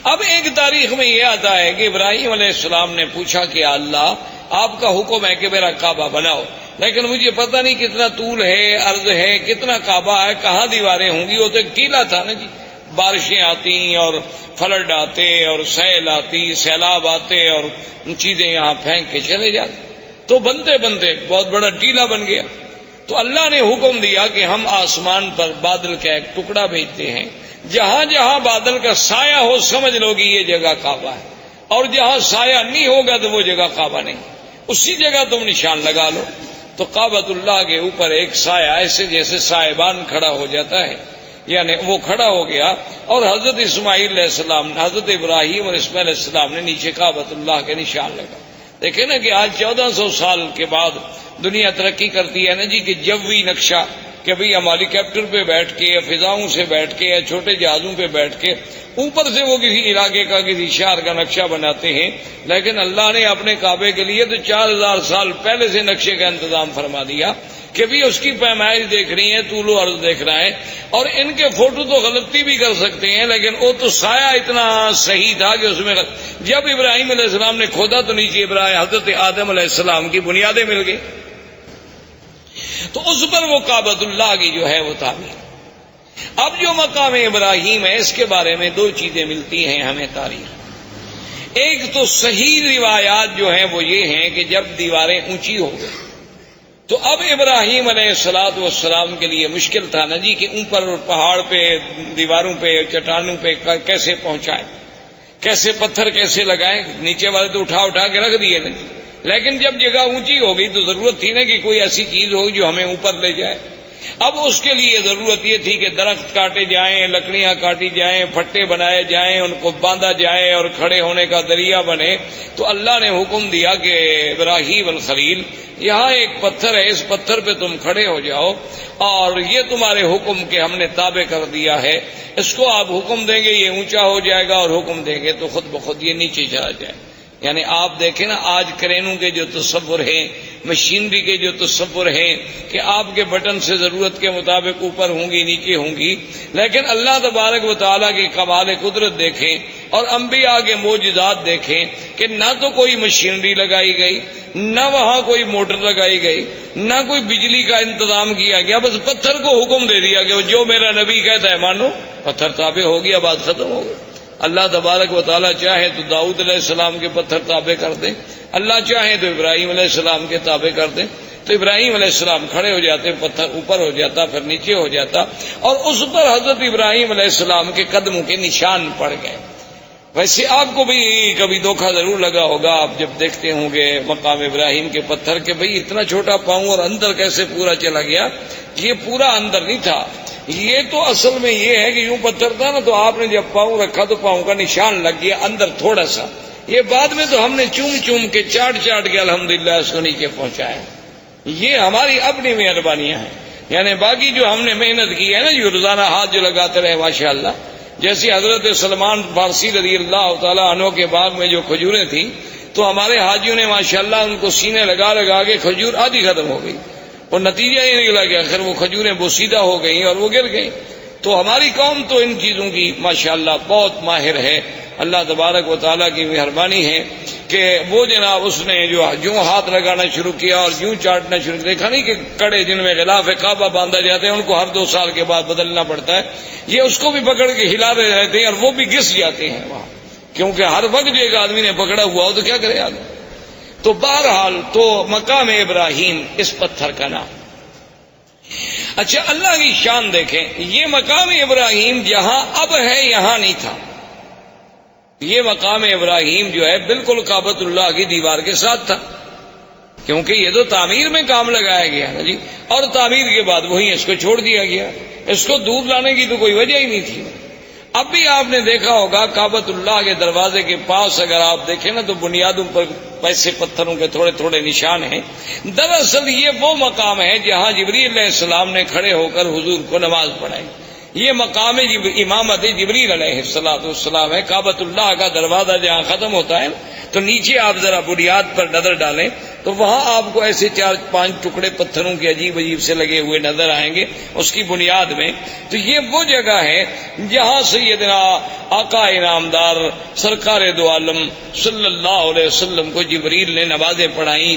اب ایک تاریخ میں یہ آتا ہے کہ ابراہیم علیہ السلام نے پوچھا کہ اللہ آپ کا حکم ہے کہ میرا کعبہ بناؤ، لیکن مجھے پتہ نہیں کتنا طول ہے، عرض ہے، کتنا کعبہ ہے، کہاں دیواریں ہوں گی۔ وہ تو ایک ٹیلا تھا نا جی، بارشیں آتی اور فلڈ آتے اور سیل آتی، سیلاب آتے اور چیزیں یہاں پھینک کے چلے جاتے، تو بنتے بنتے بہت بڑا ٹیلا بن گیا۔ تو اللہ نے حکم دیا کہ ہم آسمان پر بادل کا ایک ٹکڑا بھیجتے ہیں، جہاں جہاں بادل کا سایہ ہو سمجھ لو کہ یہ جگہ کعبہ ہے، اور جہاں سایہ نہیں ہوگا تو وہ جگہ کعبہ نہیں، اسی جگہ تم نشان لگا لو۔ تو کعبۃ اللہ کے اوپر ایک سایہ ایسے جیسے سائبان کھڑا ہو جاتا ہے، یعنی وہ کھڑا ہو گیا، اور حضرت اسماعیل علیہ السلام، حضرت ابراہیم اور اسماعیل علیہ السلام نے نیچے کعبۃ اللہ کے نشان لگا۔ دیکھیں نا کہ آج 1400 سال کے بعد دنیا ترقی کرتی ہے نا جی، کہ جوی نقشہ، کہ بھئی ہم ہیلی کاپٹر پہ بیٹھ کے یا فضاؤں سے بیٹھ کے یا چھوٹے جہازوں پہ بیٹھ کے اوپر سے وہ کسی علاقے کا کسی شہر کا نقشہ بناتے ہیں، لیکن اللہ نے اپنے کعبے کے لیے تو 4000 سال پہلے سے نقشے کا انتظام فرما دیا کہ بھی اس کی پیمائش دیکھنی ہے، طول و عرض دیکھنا ہے، اور ان کے فوٹو تو غلطی بھی کر سکتے ہیں، لیکن وہ تو سایہ اتنا صحیح تھا کہ اس میں جب ابراہیم علیہ السلام نے کھودا تو نیچے ابراہیم حضرت آدم علیہ السلام کی بنیادیں مل گئی، تو اس پر وہ کعبۃ اللہ کی جو ہے وہ تعمیر۔ اب جو مقام ابراہیم ہے اس کے بارے میں دو چیزیں ملتی ہیں ہمیں تاریخ۔ ایک تو صحیح روایات جو ہیں وہ یہ ہیں کہ جب دیواریں اونچی ہو گئی تو اب ابراہیم علیہ السلام کے لیے مشکل تھا نا جی کہ اوپر پہاڑ پہ دیواروں پہ چٹانوں پہ کیسے پہنچائیں، کیسے پتھر کیسے لگائیں، نیچے والے تو اٹھا کے رکھ دیے نا جی، لیکن جب جگہ اونچی ہو گئی تو ضرورت تھی نا کہ کوئی ایسی چیز ہو جو ہمیں اوپر لے جائے۔ اب اس کے لیے ضرورت یہ تھی کہ درخت کاٹے جائیں، لکڑیاں کاٹی جائیں، پھٹے بنائے جائیں، ان کو باندھا جائے اور کھڑے ہونے کا ذریعہ بنے۔ تو اللہ نے حکم دیا کہ ابراہیم الخلیل یہاں ایک پتھر ہے، اس پتھر پہ تم کھڑے ہو جاؤ، اور یہ تمہارے حکم کے ہم نے تابع کر دیا ہے، اس کو آپ حکم دیں گے یہ اونچا ہو جائے گا، اور حکم دیں گے تو خود بخود یہ نیچے چلا جائے۔ یعنی آپ دیکھیں نا آج کرینوں کے جو تصور ہیں، مشینری کے جو تصور ہیں کہ آپ کے بٹن سے ضرورت کے مطابق اوپر ہوں گی نیچے ہوں گی، لیکن اللہ تبارک و تعالیٰ کی کمال قدرت دیکھیں اور انبیاء کے معجزات دیکھیں کہ نہ تو کوئی مشینری لگائی گئی، نہ وہاں کوئی موٹر لگائی گئی، نہ کوئی بجلی کا انتظام کیا گیا، بس پتھر کو حکم دے دیا کہ جو میرا نبی کہتا ہے مانو، پتھر تابع ہو گیا، بات ختم ہو گئی۔ اللہ تبارک و تعالیٰ چاہے تو داؤد علیہ السلام کے پتھر تابع کر دیں، اللہ چاہے تو ابراہیم علیہ السلام کے تابع کر دیں، تو ابراہیم علیہ السلام کھڑے ہو جاتے، پتھر اوپر ہو جاتا، پھر نیچے ہو جاتا، اور اس پر حضرت ابراہیم علیہ السلام کے قدموں کے نشان پڑ گئے۔ ویسے آپ کو بھی کبھی دھوکہ ضرور لگا ہوگا، آپ جب دیکھتے ہوں گے مقام ابراہیم کے پتھر کہ بھئی اتنا چھوٹا پاؤں اور اندر کیسے پورا چلا گیا۔ یہ پورا اندر نہیں تھا، یہ تو اصل میں یہ ہے کہ یوں پتھر تھا نا، تو آپ نے جب پاؤں رکھا تو پاؤں کا نشان لگ گیا اندر تھوڑا سا، یہ بعد میں تو ہم نے چوم کے چاٹ کے الحمدللہ اس کو نیچے پہنچایا۔ یہ ہماری اپنی مہربانیاں ہیں، یعنی باقی جو ہم نے محنت کی ہے نا، یہ روزانہ ہاتھ جو لگاتے رہے ماشاءاللہ، جیسی حضرت سلمان فارسی رضی اللہ تعالیٰ عنہ کے باغ میں جو کھجوریں تھیں تو ہمارے حاجیوں نے ماشاءاللہ ان کو سینے لگا کے کھجور آدھی ختم ہو گئی، اور نتیجہ یہ نکلا کہ آخر وہ کھجوریں بوسیدہ ہو گئیں اور وہ گر گئیں۔ تو ہماری قوم تو ان چیزوں کی ماشاءاللہ بہت ماہر ہے، اللہ تبارک و تعالیٰ کی مہربانی ہے کہ وہ جناب اس نے جو ہاتھ لگانا شروع کیا اور یوں چاٹنا شروع کیا، دیکھا نہیں کہ کڑے جن میں غلاف کعبہ باندھا جاتے ہیں ان کو ہر 2 سال کے بعد بدلنا پڑتا ہے، یہ اس کو بھی پکڑ کے ہلا رہے رہتے ہیں اور وہ بھی گس جاتے ہیں وہاں، کیونکہ ہر وقت جو ایک آدمی نے پکڑا ہوا ہو تو کیا کرے آدمی۔ تو بہرحال تو مقام ابراہیم اس پتھر کا نام، اچھا اللہ کی شان دیکھیں، یہ مقام ابراہیم جہاں اب ہے یہاں نہیں تھا. یہ مقام ابراہیم جو ہے بالکل کعبۃ اللہ کی دیوار کے ساتھ تھا، کیونکہ یہ تو تعمیر میں کام لگایا گیا نا جی، اور تعمیر کے بعد وہیں اس کو چھوڑ دیا گیا. اس کو دور لانے کی تو کوئی وجہ ہی نہیں تھی. اب بھی آپ نے دیکھا ہوگا کعبۃ اللہ کے دروازے کے پاس اگر آپ دیکھیں نا تو بنیادوں پر ایسے پتھروں کے تھوڑے تھوڑے نشان ہیں. دراصل یہ وہ مقام ہے جہاں جبریل علیہ السلام نے کھڑے ہو کر حضور کو نماز پڑھائی. یہ مقام امامت جبریل علیہ السلام ہے. کعبۃ اللہ کا دروازہ جہاں ختم ہوتا ہے تو نیچے آپ ذرا بنیاد پر نظر ڈالیں تو وہاں آپ کو ایسے 4-5 ٹکڑے پتھروں کے عجیب عجیب سے لگے ہوئے نظر آئیں گے اس کی بنیاد میں. تو یہ وہ جگہ ہے جہاں سیدنا آقا انعامدار سرکار دو عالم صلی اللہ علیہ وسلم کو جبریل نے نمازیں پڑھائیں،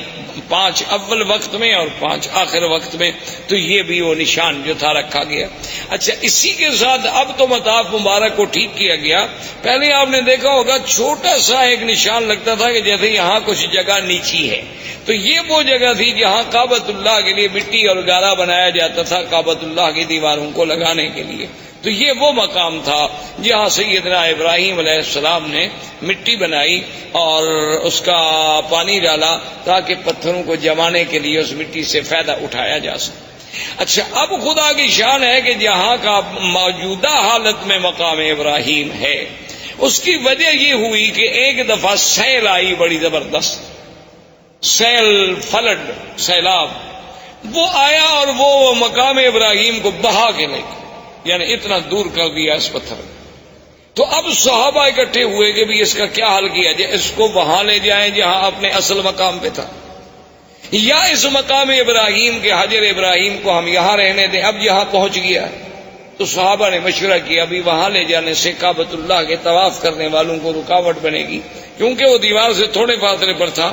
5 اول وقت میں اور 5 آخر وقت میں. تو یہ بھی وہ نشان جو تھا رکھا گیا. اچھا اسی کے ساتھ اب تو مطاف مبارک کو ٹھیک کیا گیا. پہلے آپ نے دیکھا ہوگا چھوٹا سا ایک نشان لگتا تھا کہ جیسے یہاں کچھ جگہ نیچی ہے. تو یہ وہ جگہ تھی جہاں کعبۃ اللہ کے لیے مٹی اور گارا بنایا جاتا تھا کعبۃ اللہ کی دیواروں کو لگانے کے لیے. تو یہ وہ مقام تھا جہاں سیدنا ابراہیم علیہ السلام نے مٹی بنائی اور اس کا پانی ڈالا تاکہ پتھروں کو جمانے کے لیے اس مٹی سے فائدہ اٹھایا جا سکے. اچھا اب خدا کی شان ہے کہ جہاں کا موجودہ حالت میں مقام ابراہیم ہے اس کی وجہ یہ ہوئی کہ ایک دفعہ سیل آئی بڑی زبردست، سیل فلڈ سیلاب وہ آیا اور وہ مقام ابراہیم کو بہا کے لے گیا، یعنی اتنا دور کر دیا اس پتھر کو. تو اب صحابہ اکٹھے ہوئے کہ بھی اس کا کیا حل کیا جائے، اس کو وہاں لے جائیں جہاں اپنے اصل مقام پہ تھا، یا اس مقام ابراہیم کے حجر ابراہیم کو ہم یہاں رہنے دیں. اب یہاں پہنچ گیا تو صحابہ نے مشورہ کیا ابھی وہاں لے جانے سے کعبۃ اللہ کے طواف کرنے والوں کو رکاوٹ بنے گی، کیونکہ وہ دیوار سے تھوڑے فاصلے پر تھا.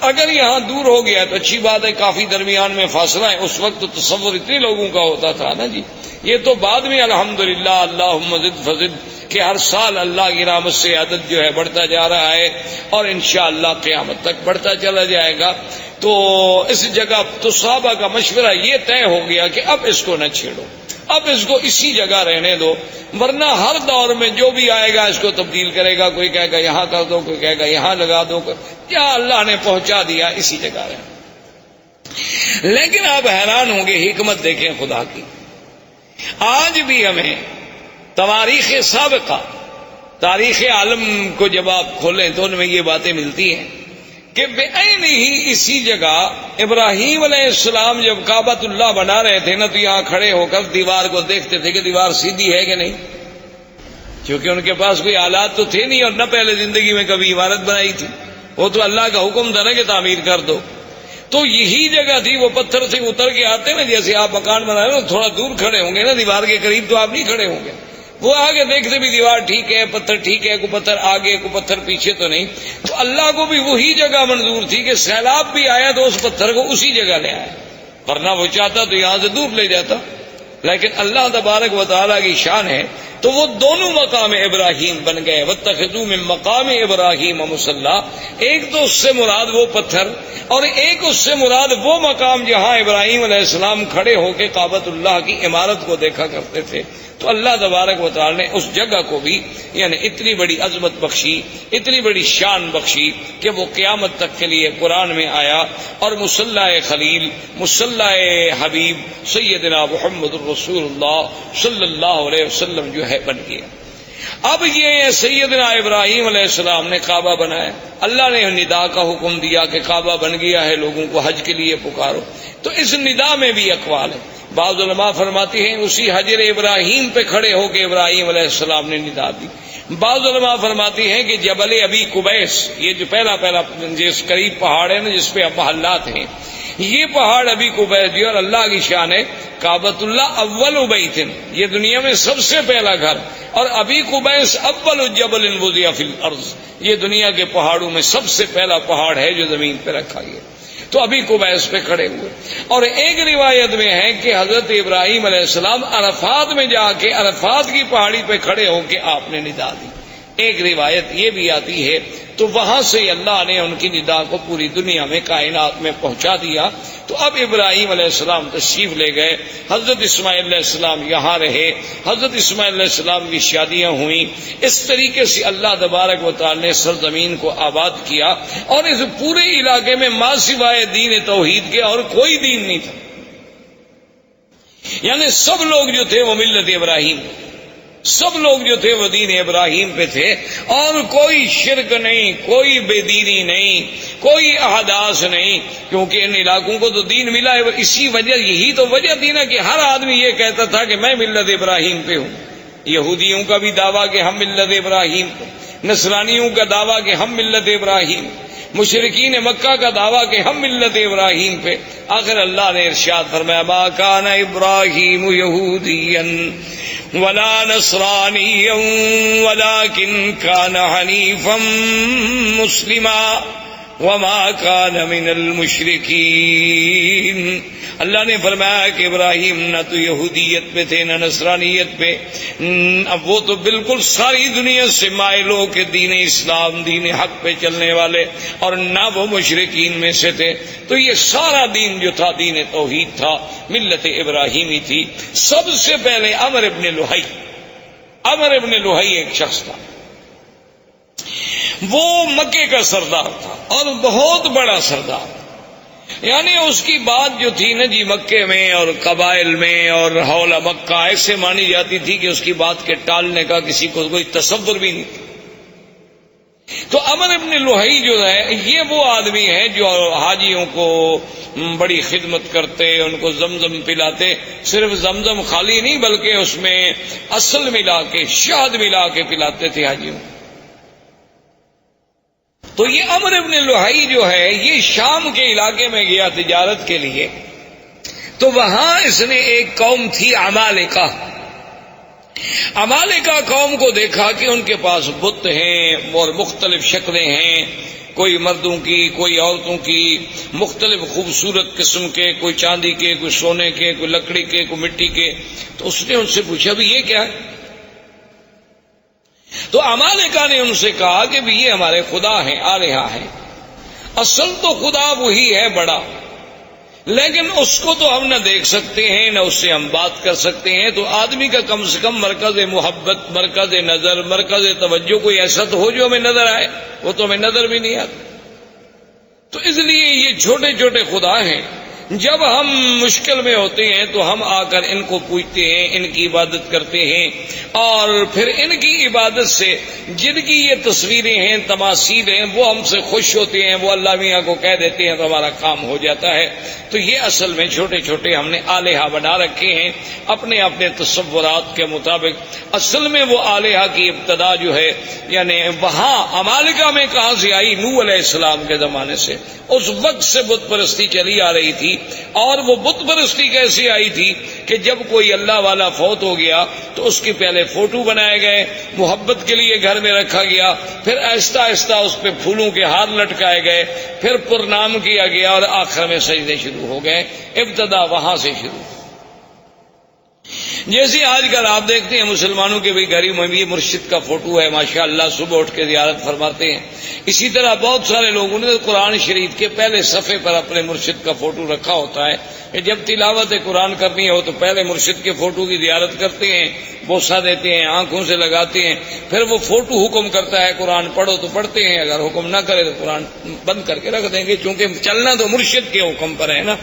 اگر یہاں دور ہو گیا تو اچھی بات ہے، کافی درمیان میں فاصلہ ہے. اس وقت تو تصور اتنے لوگوں کا ہوتا تھا نا جی. یہ تو بعد میں الحمدللہ اللہم زد فزد کہ ہر سال اللہ کی رحمت سے عدد جو ہے بڑھتا جا رہا ہے اور انشاءاللہ قیامت تک بڑھتا چلا جائے گا. تو اس جگہ تو صحابہ کا مشورہ یہ طے ہو گیا کہ اب اس کو نہ چھیڑو، اب اس کو اسی جگہ رہنے دو، ورنہ ہر دور میں جو بھی آئے گا اس کو تبدیل کرے گا. کوئی کہے گا یہاں کر دو، کوئی کہے گا یہاں لگا دو. کیا اللہ نے پہنچا دیا اسی جگہ رہے. لیکن آپ حیران ہوں گے، حکمت دیکھیں خدا کی. آج بھی ہمیں تواریخ سابقہ، تاریخ عالم کو جب آپ کھولیں تو ان میں یہ باتیں ملتی ہیں کہ بے عین ہی اسی جگہ ابراہیم علیہ السلام جب کعبۃ اللہ بنا رہے تھے نا تو یہاں کھڑے ہو کر دیوار کو دیکھتے تھے کہ دیوار سیدھی ہے کہ نہیں، کیونکہ ان کے پاس کوئی آلات تو تھے نہیں اور نہ پہلے زندگی میں کبھی عمارت بنائی تھی. وہ تو اللہ کا حکم تھا نا کہ تعمیر کر دو. تو یہی جگہ تھی. وہ پتھر سے اتر کے آتے نا، جیسے آپ مکان بنا رہے ہو تھوڑا دور کھڑے ہوں گے نا دیوار کے قریب تو آپ نہیں کھڑے ہوں گے. وہ آگے دیکھتے بھی دیوار ٹھیک ہے، پتھر ٹھیک ہے، کوئی پتھر آگے کوئی پتھر پیچھے تو نہیں. تو اللہ کو بھی وہی جگہ منظور تھی کہ سیلاب بھی آیا تو اس پتھر کو اسی جگہ لے آیا، ورنہ وہ چاہتا تو یہاں سے دور لے جاتا. لیکن اللہ تبارک و تعالیٰ کی شان ہے تو وہ دونوں مقام ابراہیم بن گئے. واتخذوا من مقام ابراہیم مصلی، ایک تو اس سے مراد وہ پتھر اور ایک اس سے مراد وہ مقام جہاں ابراہیم علیہ السلام کھڑے ہو کے کعبۃ اللہ کی عمارت کو دیکھا کرتے تھے. تو اللہ تبارک و تعالی نے اس جگہ کو بھی یعنی اتنی بڑی عظمت بخشی، اتنی بڑی شان بخشی کہ وہ قیامت تک کے لیے قرآن میں آیا اور مصلی خلیل، مصلی حبیب سیدنا محمد الرسول اللہ صلی اللہ علیہ وسلم جو ہے بن گیا. اب یہ سیدنا ابراہیم علیہ السلام نے کعبہ بنایا. اللہ نے ندا کا حکم دیا کہ کعبہ بن گیا ہے، لوگوں کو حج کے لیے پکارو. تو اس ندا میں بھی اقوال ہیں. بعض علماء فرماتی ہیں اسی حجر ابراہیم پہ کھڑے ہو کے ابراہیم علیہ السلام نے ندا دی. بعض علماء فرماتی ہیں کہ جبل ابی قبیس، یہ جو پہلا جس قریب پہاڑ ہے نا جس پہ اب محلات ہیں، یہ پہاڑ ابی قبیس جو اور اللہ کی شان ہے. کعبۃ اللہ اول بیت، یہ دنیا میں سب سے پہلا گھر، اور ابی قبیس اول جبل وضع فی الارض، یہ دنیا کے پہاڑوں میں سب سے پہلا پہاڑ ہے جو زمین پہ رکھا گیا. تو ابھی قبیس پہ کھڑے ہوئے. اور ایک روایت میں ہے کہ حضرت ابراہیم علیہ السلام عرفات میں جا کے عرفات کی پہاڑی پہ کھڑے ہو کے آپ نے ندا دی. ایک روایت یہ بھی آتی ہے، تو وہاں سے اللہ نے ان کی ندا کو پوری دنیا میں، کائنات میں پہنچا دیا۔ تو اب ابراہیم علیہ السلام تشریف لے گئے، حضرت اسماعیل علیہ السلام یہاں رہے، حضرت اسماعیل علیہ السلام کی شادیاں ہوئیں۔ اس طریقے سے اللہ تبارک و تعالی نے سرزمین کو آباد کیا، اور اس پورے علاقے میں ماں سوائے دین توحید کے اور کوئی دین نہیں تھا، یعنی سب لوگ جو تھے وہ ملت ابراہیم، سب لوگ جو تھے وہ دین ابراہیم پہ تھے، اور کوئی شرک نہیں، کوئی بے دینی نہیں، کوئی احداث نہیں، کیونکہ ان علاقوں کو تو دین ملا ہے۔ اسی وجہ، یہی تو وجہ تھی نا کہ ہر آدمی یہ کہتا تھا کہ میں ملت ابراہیم پہ ہوں۔ یہودیوں کا بھی دعویٰ کہ ہم ملت ابراہیم پہ، نصرانیوں کا دعویٰ کہ ہم ملت ابراہیم، مشرکین مکہ کا دعویٰ کہ ہم ملت ابراہیم پہ۔ آخر اللہ نے ارشاد فرمایا ما کان ابراہیم یہودیا ولا نصرانیا ولکن کان حنیفا مسلما وما کان من المشرکین۔ اللہ نے فرمایا کہ ابراہیم نہ تو یہودیت پہ تھے نہ نصرانیت پہ، اب وہ تو بالکل ساری دنیا سے مائل ہو کے دین اسلام، دین حق پہ چلنے والے، اور نہ وہ مشرکین میں سے تھے۔ تو یہ سارا دین جو تھا دین توحید تھا، ملت ابراہیمی تھی۔ سب سے پہلے عمرو ابن لوہی ایک شخص تھا، وہ مکے کا سردار تھا اور بہت بڑا سردار، یعنی اس کی بات جو تھی نا جی مکے میں اور قبائل میں اور حول مکہ ایسے مانی جاتی تھی کہ اس کی بات کے ٹالنے کا کسی کو کوئی تصور بھی نہیں تھا۔ تو عمرو ابن لوہی جو ہے یہ وہ آدمی ہے جو حاجیوں کو بڑی خدمت کرتے، ان کو زمزم پلاتے، صرف زمزم خالی نہیں بلکہ اس میں اصل ملا کے، شہد ملا کے پلاتے تھے حاجیوں۔ تو یہ عمرو ابن لوہی جو ہے یہ شام کے علاقے میں گیا تجارت کے لیے، تو وہاں اس نے ایک قوم تھی عمالقہ قوم کو دیکھا کہ ان کے پاس بت ہیں اور مختلف شکلیں ہیں، کوئی مردوں کی، کوئی عورتوں کی، مختلف خوبصورت قسم کے، کوئی چاندی کے، کوئی سونے کے، کوئی لکڑی کے، کوئی مٹی کے۔ تو اس نے ان سے پوچھا بھی یہ کیا ہے؟ تو عمالقہ نے ان سے کہا کہ بھی یہ ہمارے خدا ہیں، آلہہ ہیں۔ اصل تو خدا وہی ہے بڑا، لیکن اس کو تو ہم نہ دیکھ سکتے ہیں نہ اس سے ہم بات کر سکتے ہیں، تو آدمی کا کم سے کم مرکز محبت، مرکز نظر، مرکز توجہ کوئی ایسا تو ہو جو ہمیں نظر آئے، وہ تو ہمیں نظر بھی نہیں آتا۔ تو اس لیے یہ چھوٹے چھوٹے خدا ہیں، جب ہم مشکل میں ہوتے ہیں تو ہم آ کر ان کو پوجتے ہیں، ان کی عبادت کرتے ہیں، اور پھر ان کی عبادت سے جن کی یہ تصویریں ہیں، تماثیل ہیں، وہ ہم سے خوش ہوتے ہیں، وہ اللہ میاں کو کہہ دیتے ہیں تو ہمارا کام ہو جاتا ہے۔ تو یہ اصل میں چھوٹے چھوٹے ہم نے آلہہ بنا رکھے ہیں اپنے اپنے تصورات کے مطابق۔ اصل میں وہ آلہہ کی ابتدا جو ہے یعنی وہاں عمالقہ میں کہاں سے آئی؟ نوح علیہ السلام کے زمانے سے، اس وقت سے بت پرستی چلی آ رہی تھی۔ اور وہ بت پرستی کیسے آئی تھی کہ جب کوئی اللہ والا فوت ہو گیا تو اس کی پہلے فوٹو بنائے گئے، محبت کے لیے گھر میں رکھا گیا، پھر آہستہ آہستہ اس پہ پھولوں کے ہار لٹکائے گئے، پھر پرنام کیا گیا، اور آخر میں سجدے شروع ہو گئے۔ ابتدا وہاں سے شروع۔ جیسے آج کل آپ دیکھتے ہیں مسلمانوں کے بھی گھر میں بھی مرشد کا فوٹو ہے، ماشاءاللہ صبح اٹھ کے زیارت فرماتے ہیں۔ اسی طرح بہت سارے لوگوں نے قرآن شریف کے پہلے صفحے پر اپنے مرشد کا فوٹو رکھا ہوتا ہے کہ جب تلاوت قرآن کرنی ہو تو پہلے مرشد کے فوٹو کی زیارت کرتے ہیں، بوسہ دیتے ہیں، آنکھوں سے لگاتے ہیں، پھر وہ فوٹو حکم کرتا ہے قرآن پڑھو تو پڑھتے ہیں، اگر حکم نہ کرے تو قرآن بند کر کے رکھ دیں گے، چونکہ چلنا تو مرشد کے حکم پر ہے نا،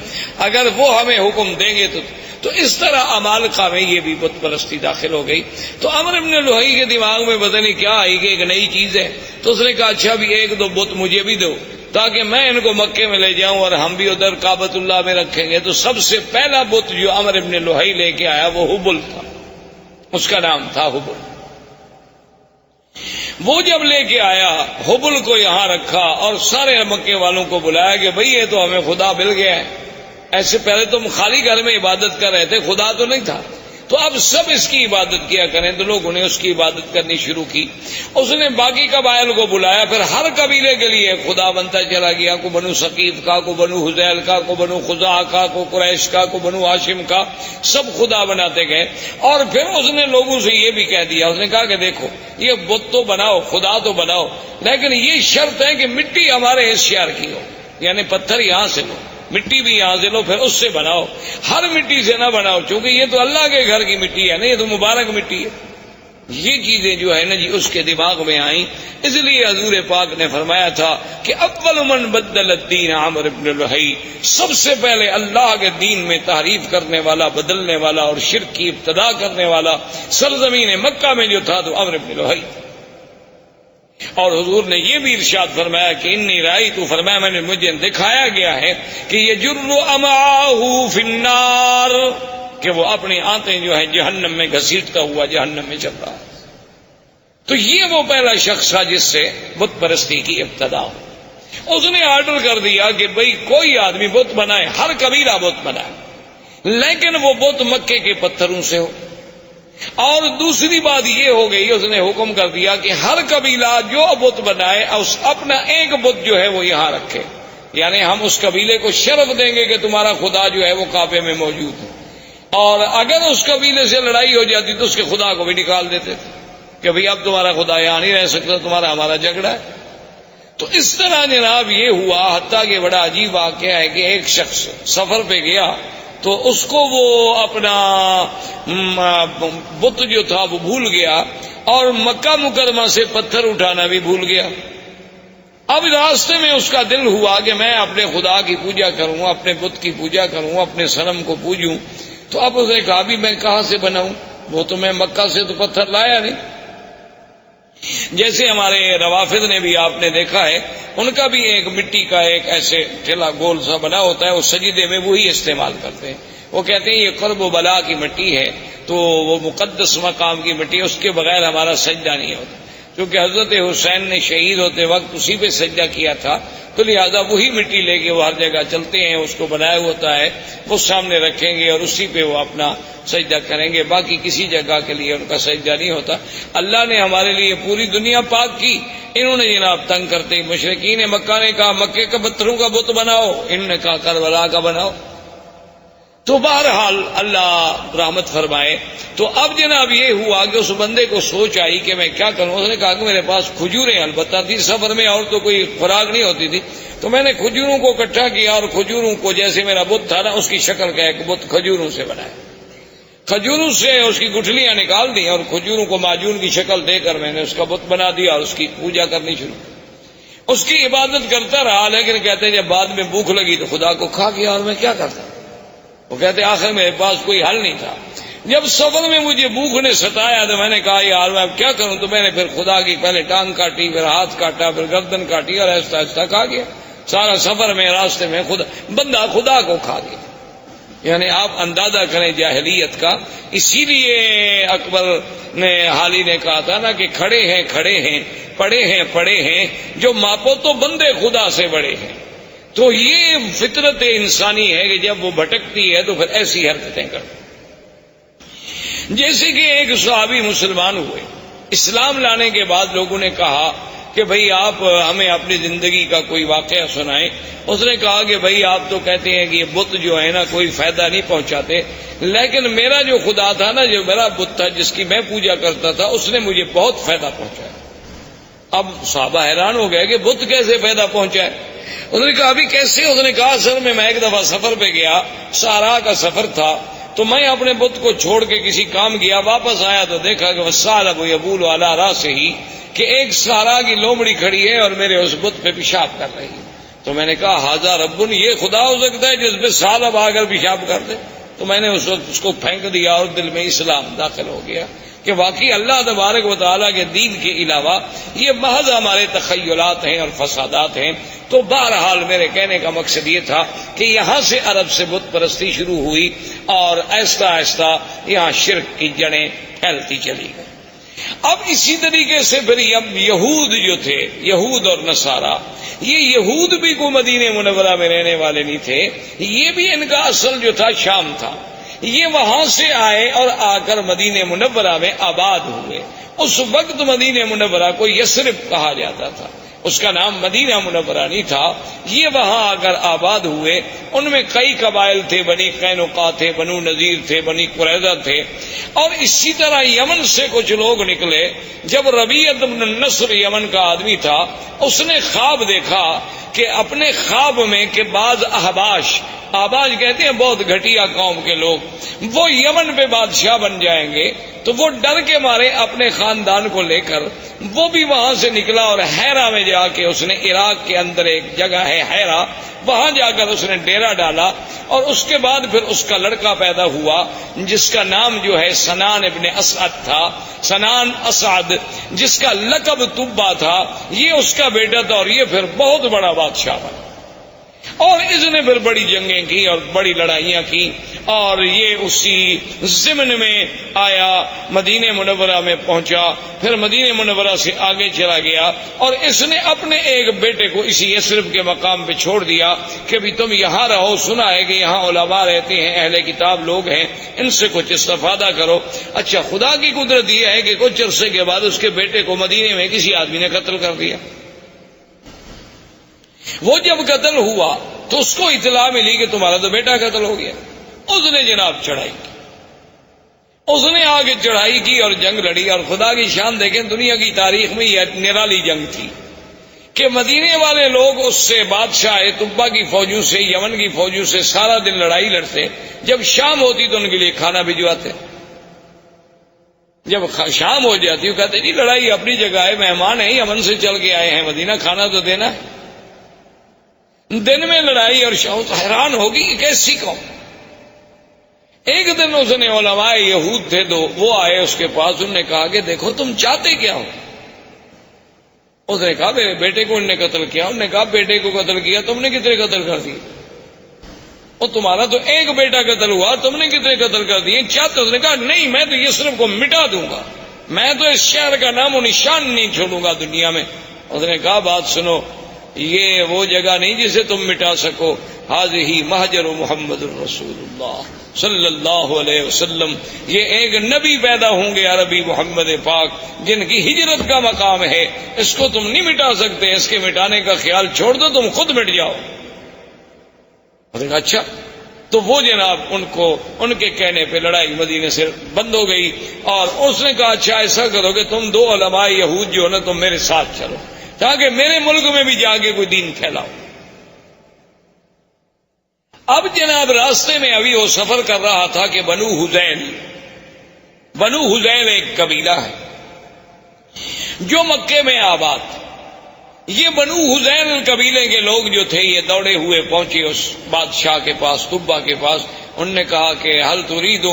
اگر وہ ہمیں حکم دیں گے تو اس طرح عمالقہ میں یہ بھی بت پرستی داخل ہو گئی۔ تو عمرو ابن لوہی کے دماغ میں پتہ نہیں کیا آئی کہ ایک نئی چیز ہے، تو اس نے کہا اچھا بھی ایک دو بت مجھے بھی دو تاکہ میں ان کو مکے میں لے جاؤں اور ہم بھی ادھر کعبۃ اللہ میں رکھیں گے۔ تو سب سے پہلا بت جو عمرو ابن لوہی لے کے آیا وہ حبل تھا، اس کا نام تھا حبل۔ وہ جب لے کے آیا حبل کو یہاں رکھا اور سارے مکے والوں کو بلایا کہ بھئی یہ تو ہمیں خدا مل گیا ہے۔ ایسے پہلے تم خالی گھر میں عبادت کر رہے تھے، خدا تو نہیں تھا، تو اب سب اس کی عبادت کیا کریں، تو لوگوں نے اس کی عبادت کرنی شروع کی۔ اس نے باقی قبائل کو بلایا، پھر ہر قبیلے کے لیے خدا بنتا چلا گیا، کو بنو ثقیف کا، کو بنو حذیل کا، کو بنو خزاعہ کا، کو قریش کا، کو بنو ہاشم کا، سب خدا بناتے گئے۔ اور پھر اس نے لوگوں سے یہ بھی کہہ دیا، اس نے کہا کہ دیکھو یہ بت تو بناؤ، خدا تو بناؤ، لیکن یہ شرط ہے کہ مٹی ہمارے اس شہر کی ہو، یعنی پتھر یہاں سے لو، مٹی بھی یہاں سے لو، پھر اس سے بناؤ، ہر مٹی سے نہ بناؤ، چونکہ یہ تو اللہ کے گھر کی مٹی ہے نا، یہ تو مبارک مٹی ہے۔ یہ چیزیں جو ہے نا جی اس کے دماغ میں آئیں، اس لیے حضور پاک نے فرمایا تھا کہ اول من بدل الدین عامر بن لہی، سب سے پہلے اللہ کے دین میں تحریف کرنے والا، بدلنے والا اور شرک کی ابتدا کرنے والا سرزمین مکہ میں جو تھا تو عامر بن لہی۔ اور حضور نے یہ بھی ارشاد فرمایا کہ انی رائی تو، فرمایا میں نے مجھے دکھایا گیا ہے کہ یہ جر امعاہ فی النار، کہ وہ اپنی آنتیں جو ہے جہنم میں گھسیٹتا ہوا جہنم میں چل رہا ہے۔ تو یہ وہ پہلا شخص تھا جس سے بت پرستی کی ابتدا ہو۔ اس نے آرڈر کر دیا کہ بھئی کوئی آدمی بت بنائے، ہر قبیلہ بت بنائے، لیکن وہ بت مکے کے پتھروں سے ہو۔ اور دوسری بات یہ ہو گئی، اس نے حکم کر دیا کہ ہر قبیلہ جو بت بنائے اپنا ایک بت جو ہے وہ یہاں رکھے، یعنی ہم اس قبیلے کو شرف دیں گے کہ تمہارا خدا جو ہے وہ کعبے میں موجود ہے، اور اگر اس قبیلے سے لڑائی ہو جاتی تو اس کے خدا کو بھی نکال دیتے تھے کہ بھئی اب تمہارا خدا یہاں نہیں رہ سکتا، تمہارا ہمارا جھگڑا ہے۔ تو اس طرح جناب یہ ہوا، حتیٰ کہ بڑا عجیب واقعہ ہے کہ ایک شخص سفر پہ گیا تو اس کو وہ اپنا بت جو تھا وہ بھول گیا، اور مکہ مکرمہ سے پتھر اٹھانا بھی بھول گیا۔ اب راستے میں اس کا دل ہوا کہ میں اپنے خدا کی پوجا کروں، اپنے بت کی پوجا کروں، اپنے صنم کو پوجوں۔ تو اب اس نے کہا بھی میں کہاں سے بناؤں، وہ تو میں مکہ سے تو پتھر لایا نہیں۔ جیسے ہمارے روافض نے بھی آپ نے دیکھا ہے، ان کا بھی ایک مٹی کا ایک ایسے ٹھیلا گول سا بنا ہوتا ہے، وہ سجدے میں وہی استعمال کرتے ہیں۔ وہ کہتے ہیں یہ قرب و بلا کی مٹی ہے، تو وہ مقدس مقام کی مٹی ہے، اس کے بغیر ہمارا سجدہ نہیں ہوتا، کیونکہ حضرت حسین نے شہید ہوتے وقت اسی پہ سجدہ کیا تھا، تو لہذا وہی مٹی لے کے وہ ہر جگہ چلتے ہیں، اس کو بنایا ہوتا ہے، وہ سامنے رکھیں گے اور اسی پہ وہ اپنا سجدہ کریں گے، باقی کسی جگہ کے لیے ان کا سجدہ نہیں ہوتا۔ اللہ نے ہمارے لیے پوری دنیا پاک کی، انہوں نے جناب تنگ کرتے مشرکین مکہ نے کہا مکے کا پتھروں کا بت بناؤ، انہوں نے کہا کربلا کا بناؤ۔ تو بہرحال اللہ رحمت فرمائے۔ تو اب جناب یہ ہوا کہ اس بندے کو سوچ آئی کہ میں کیا کروں۔ اس نے کہا کہ میرے پاس کھجوریں البتہ تھی، سفر میں اور تو کوئی خوراک نہیں ہوتی تھی، تو میں نے کھجوروں کو اکٹھا کیا اور کھجوروں کو جیسے میرا بت تھا نا اس کی شکل کا ایک بت کھجوروں سے بنایا، کھجوروں سے اس کی گٹھلیاں نکال دی اور کھجوروں کو معجون کی شکل دے کر میں نے اس کا بت بنا دیا اور اس کی پوجا کرنی شروع کی۔ اس کی عبادت کرتا رہا، لیکن کہتے ہیں جب بعد میں بھوک لگی تو خدا کو کھا گیا، اور میں کیا کرتا۔ وہ کہتے آخر میرے پاس کوئی حل نہیں تھا۔ جب سفر میں مجھے بھوک نے ستایا تو میں نے کہا یار میں اب کیا کروں، تو میں نے پھر خدا کی پہلے ٹانگ کاٹی، پھر ہاتھ کاٹا، پھر گردن کاٹی، اور آہستہ آہستہ کھا گیا۔ سارا سفر میں راستے میں بندہ خدا کو کھا گیا۔ یعنی آپ اندازہ کریں جاہلیت کا۔ اسی لیے اکبر نے حالی نے کہا تھا نا کہ کھڑے ہیں کھڑے ہیں، پڑے ہیں پڑے ہیں، جو ماپو تو بندے خدا سے بڑے ہیں۔ تو یہ فطرت انسانی ہے کہ جب وہ بھٹکتی ہے تو پھر ایسی حرکتیں کرتی۔ جیسے کہ ایک صحابی مسلمان ہوئے، اسلام لانے کے بعد لوگوں نے کہا کہ بھئی آپ ہمیں اپنی زندگی کا کوئی واقعہ سنائیں۔ اس نے کہا کہ بھئی آپ تو کہتے ہیں کہ یہ بت جو ہے نا کوئی فائدہ نہیں پہنچاتے، لیکن میرا جو خدا تھا نا، جو میرا بت تھا جس کی میں پوجا کرتا تھا، اس نے مجھے بہت فائدہ پہنچایا۔ اب صحابہ حیران ہو گئے کہ بت کیسے فائدہ پہنچائے۔ انہوں نے کہا ابھی کیسے؟ اس نے کہا اصل میں ایک دفعہ سفر پہ گیا، صحرا کا سفر تھا، تو میں اپنے بت کو چھوڑ کے کسی کام گیا، واپس آیا تو دیکھا کہ وَالثَّعْلَبُ يَبُولُ عَلَىٰ رَأْسِهِ، کہ ایک صحرا کی لومڑی کھڑی ہے اور میرے اس بت پہ پیشاب کر رہی ہے۔ تو میں نے کہا ھذا رب، یہ خدا ہو سکتا ہے جس پہ ثعلب آ کر پیشاب کر دے؟ تو میں نے اس وقت اس کو پھینک دیا اور دل میں اسلام داخل ہو گیا کہ واقعی اللہ تبارک و تعالیٰ کے دین کے علاوہ یہ محض ہمارے تخیلات ہیں اور فسادات ہیں۔ تو بہرحال میرے کہنے کا مقصد یہ تھا کہ یہاں سے عرب سے بت پرستی شروع ہوئی اور آہستہ آہستہ یہاں شرک کی جڑیں پھیلتی چلی گئی۔ اب اسی طریقے سے پھر یہود جو تھے، یہود اور نصارہ، یہ یہود بھی کو مدینہ منورہ میں رہنے والے نہیں تھے، یہ بھی ان کا اصل جو تھا شام تھا۔ یہ وہاں سے آئے اور آ کر مدینہ منورہ میں آباد ہوئے. اس وقت مدینہ منورہ کو یثرب کہا جاتا تھا، اس کا نام مدینہ منورہ نہیں تھا. یہ وہاں آ کر آباد ہوئے. ان میں کئی قبائل تھے، بنی قینقاع تھے، بنو نذیر تھے، بنی قریظہ تھے، اور اسی طرح یمن سے کچھ لوگ نکلے. جب ربیعۃ بن النصر یمن کا آدمی تھا، اس نے خواب دیکھا کہ اپنے خواب میں کہ بعض احباش کہتے ہیں بہت گھٹیا قوم کے لوگ، وہ یمن پہ بادشاہ بن جائیں گے. تو وہ ڈر کے مارے اپنے خاندان کو لے کر وہ بھی وہاں سے نکلا اور حیرہ میں جا کے اس نے، عراق کے اندر ایک جگہ ہے حیرہ، وہاں جا کر اس نے ڈیرا ڈالا. اور اس کے بعد پھر اس کا لڑکا پیدا ہوا جس کا نام جو ہے سنان ابن اسعد تھا، سنان اسعد، جس کا لقب تبا تھا. یہ اس کا بیٹا تھا اور یہ پھر بہت بڑا بادشاہ بنا. اور اس نے پھر بڑی جنگیں کی اور بڑی لڑائیاں کی، اور یہ اسی ضمن میں آیا، مدینہ منورہ میں پہنچا، پھر مدینہ منورہ سے آگے چلا گیا. اور اس نے اپنے ایک بیٹے کو اسی یثرب کے مقام پہ چھوڑ دیا کہ بھی تم یہاں رہو، سنا ہے کہ یہاں علماء رہتے ہیں، اہل کتاب لوگ ہیں، ان سے کچھ استفادہ کرو. اچھا، خدا کی قدرت یہ ہے کہ کچھ عرصے کے بعد اس کے بیٹے کو مدینے میں کسی آدمی نے قتل کر دیا. وہ جب قتل ہوا تو اس کو اطلاع ملی کہ تمہارا تو بیٹا قتل ہو گیا. اس نے جناب چڑھائی کی، اس نے آگے چڑھائی کی اور جنگ لڑی. اور خدا کی شان دیکھیں، دنیا کی تاریخ میں یہ نرالی جنگ تھی کہ مدینے والے لوگ اس سے بادشاہ تبا کی فوجوں سے، یمن کی فوجوں سے سارا دن لڑائی لڑتے. جب شام ہوتی تو ان کے لیے کھانا بھجواتے. جب شام ہو جاتی وہ کہتے جی لڑائی اپنی جگہ ہے، مہمان ہیں، یمن سے چل کے آئے ہیں مدینہ، کھانا تو دینا ہے. دن میں لڑائی اور شام. تو حیران ہوگی کہ کیسی قوم. ایک دن اس نے، علماء یہود تھے دو، وہ آئے اس کے پاس. انہوں نے کہا کہ دیکھو تم چاہتے کیا ہو. اس نے کہا میرے بیٹے کو انہوں نے قتل کیا. انہوں نے کہا بیٹے کو قتل کیا، تم نے کتنے قتل کر دیے؟ اور تمہارا تو ایک بیٹا قتل ہوا، تم نے کتنے قتل کر دیے؟ چاہتے؟ اس نے کہا نہیں، میں تو یثرب کو مٹا دوں گا، میں تو اس شہر کا نام و نشان نہیں چھوڑوں گا دنیا میں. اس نے کہا بات سنو، یہ وہ جگہ نہیں جسے تم مٹا سکو. ہذہ مہجر محمد الرسول اللہ صلی اللہ علیہ وسلم. یہ ایک نبی پیدا ہوں گے عربی محمد پاک، جن کی ہجرت کا مقام ہے. اس کو تم نہیں مٹا سکتے، اس کے مٹانے کا خیال چھوڑ دو، تم خود مٹ جاؤ. اچھا. تو وہ جناب ان کو، ان کے کہنے پہ لڑائی مدینے سے بند ہو گئی. اور اس نے کہا اچھا ایسا کرو کہ تم دو علماء یہود جو ہے نا، تم میرے ساتھ چلو تاکہ میرے ملک میں بھی جا کے کوئی دین پھیلاؤ. اب جناب راستے میں ابھی وہ سفر کر رہا تھا کہ بنو حذیل ایک قبیلہ ہے جو مکے میں آباد. یہ بنو حذیل قبیلے کے لوگ جو تھے یہ دوڑے ہوئے پہنچے اس بادشاہ کے پاس، تبا کے پاس. انہوں نے کہا کہ هل تريد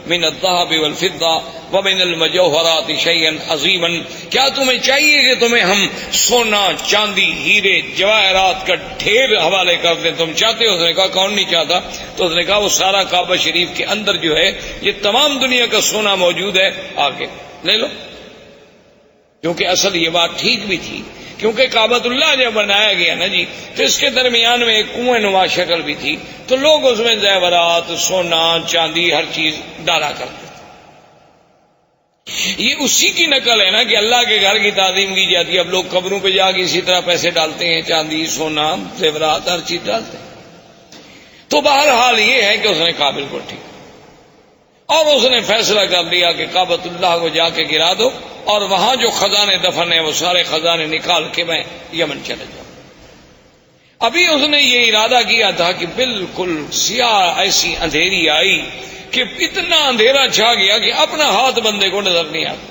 من الذهب والفضة ومن المجوهرات شيئا عظيما، کیا تمہیں چاہیے کہ تمہیں ہم سونا، چاندی، ہیرے، جواہرات کا ڈھیر حوالے کر دیں؟ تم چاہتے ہو؟ اس نے کہا کون نہیں چاہتا. تو اس نے کہا وہ سارا کعبہ شریف کے اندر جو ہے یہ تمام دنیا کا سونا موجود ہے، آگے لے لو. کیونکہ اصل یہ بات ٹھیک بھی تھی، کیونکہ کعبۃ اللہ جب بنایا گیا نا جی، تو اس کے درمیان میں ایک کنویں نما شکل بھی تھی، تو لوگ اس میں زیورات، سونا، چاندی، ہر چیز ڈالا کرتے تھے. یہ اسی کی نقل ہے نا کہ اللہ کے گھر کی تعظیم کی جاتی ہے. اب لوگ قبروں پہ جا کے اسی طرح پیسے ڈالتے ہیں، چاندی، سونا، زیورات، ہر چیز ڈالتے ہیں. تو بہرحال یہ ہے کہ اس نے کہا بالکل ٹھیک، اور اس نے فیصلہ کر لیا کہ کعبۃ اللہ کو جا کے گرا دو، اور وہاں جو خزانے دفن ہیں وہ سارے خزانے نکال کے میں یمن چلے جاؤں. ابھی اس نے یہ ارادہ کیا تھا کہ بالکل سیاہ ایسی اندھیری آئی کہ اتنا اندھیرا چھا گیا کہ اپنا ہاتھ بندے کو نظر نہیں آتا.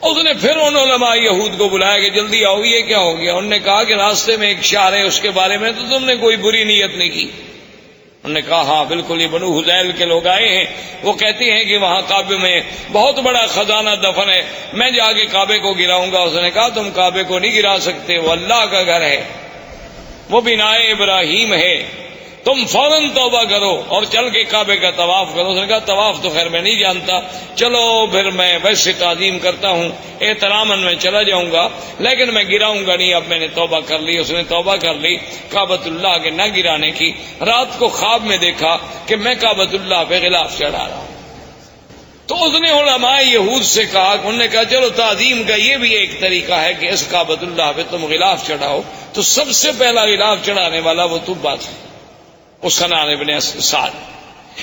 اس نے پھر ان علماء یہود کو بلایا کہ جلدی آؤ، یہ کیا ہو گیا؟ انہوں نے کہا کہ راستے میں ایک شہر ہے، اس کے بارے میں تو تم نے کوئی بری نیت نہیں کی. انہوں نے کہا ہاں بالکل، یہ بنو حذیل کے لوگ آئے ہیں، وہ کہتے ہیں کہ وہاں کعبے میں بہت بڑا خزانہ دفن ہے، میں جا کے کعبے کو گراؤں گا. اس نے کہا تم کعبے کو نہیں گرا سکتے، وہ اللہ کا گھر ہے، وہ بنائے ابراہیم ہے، تم فوراً توبہ کرو اور چل کے کعبے کا طواف کرو. اس نے کہا طواف تو خیر میں نہیں جانتا، چلو پھر میں ویسے تعظیم کرتا ہوں، احتراماً میں چلا جاؤں گا لیکن میں گراؤں گا نہیں، اب میں نے توبہ کر لی. اس نے توبہ کر لی کعبۃ اللہ کے نہ گرانے کی. رات کو خواب میں دیکھا کہ میں کعبۃ اللہ پہ غلاف چڑھا رہا ہوں. تو اس نے علماء یہود سے کہا، انہوں نے کہا چلو تعظیم کا یہ بھی ایک طریقہ ہے کہ اس کعبۃ اللہ پہ تم غلاف چڑھاؤ. تو سب سے پہلا غلاف چڑھانے والا وہ تبا تھا، اس سنان ابن سعد.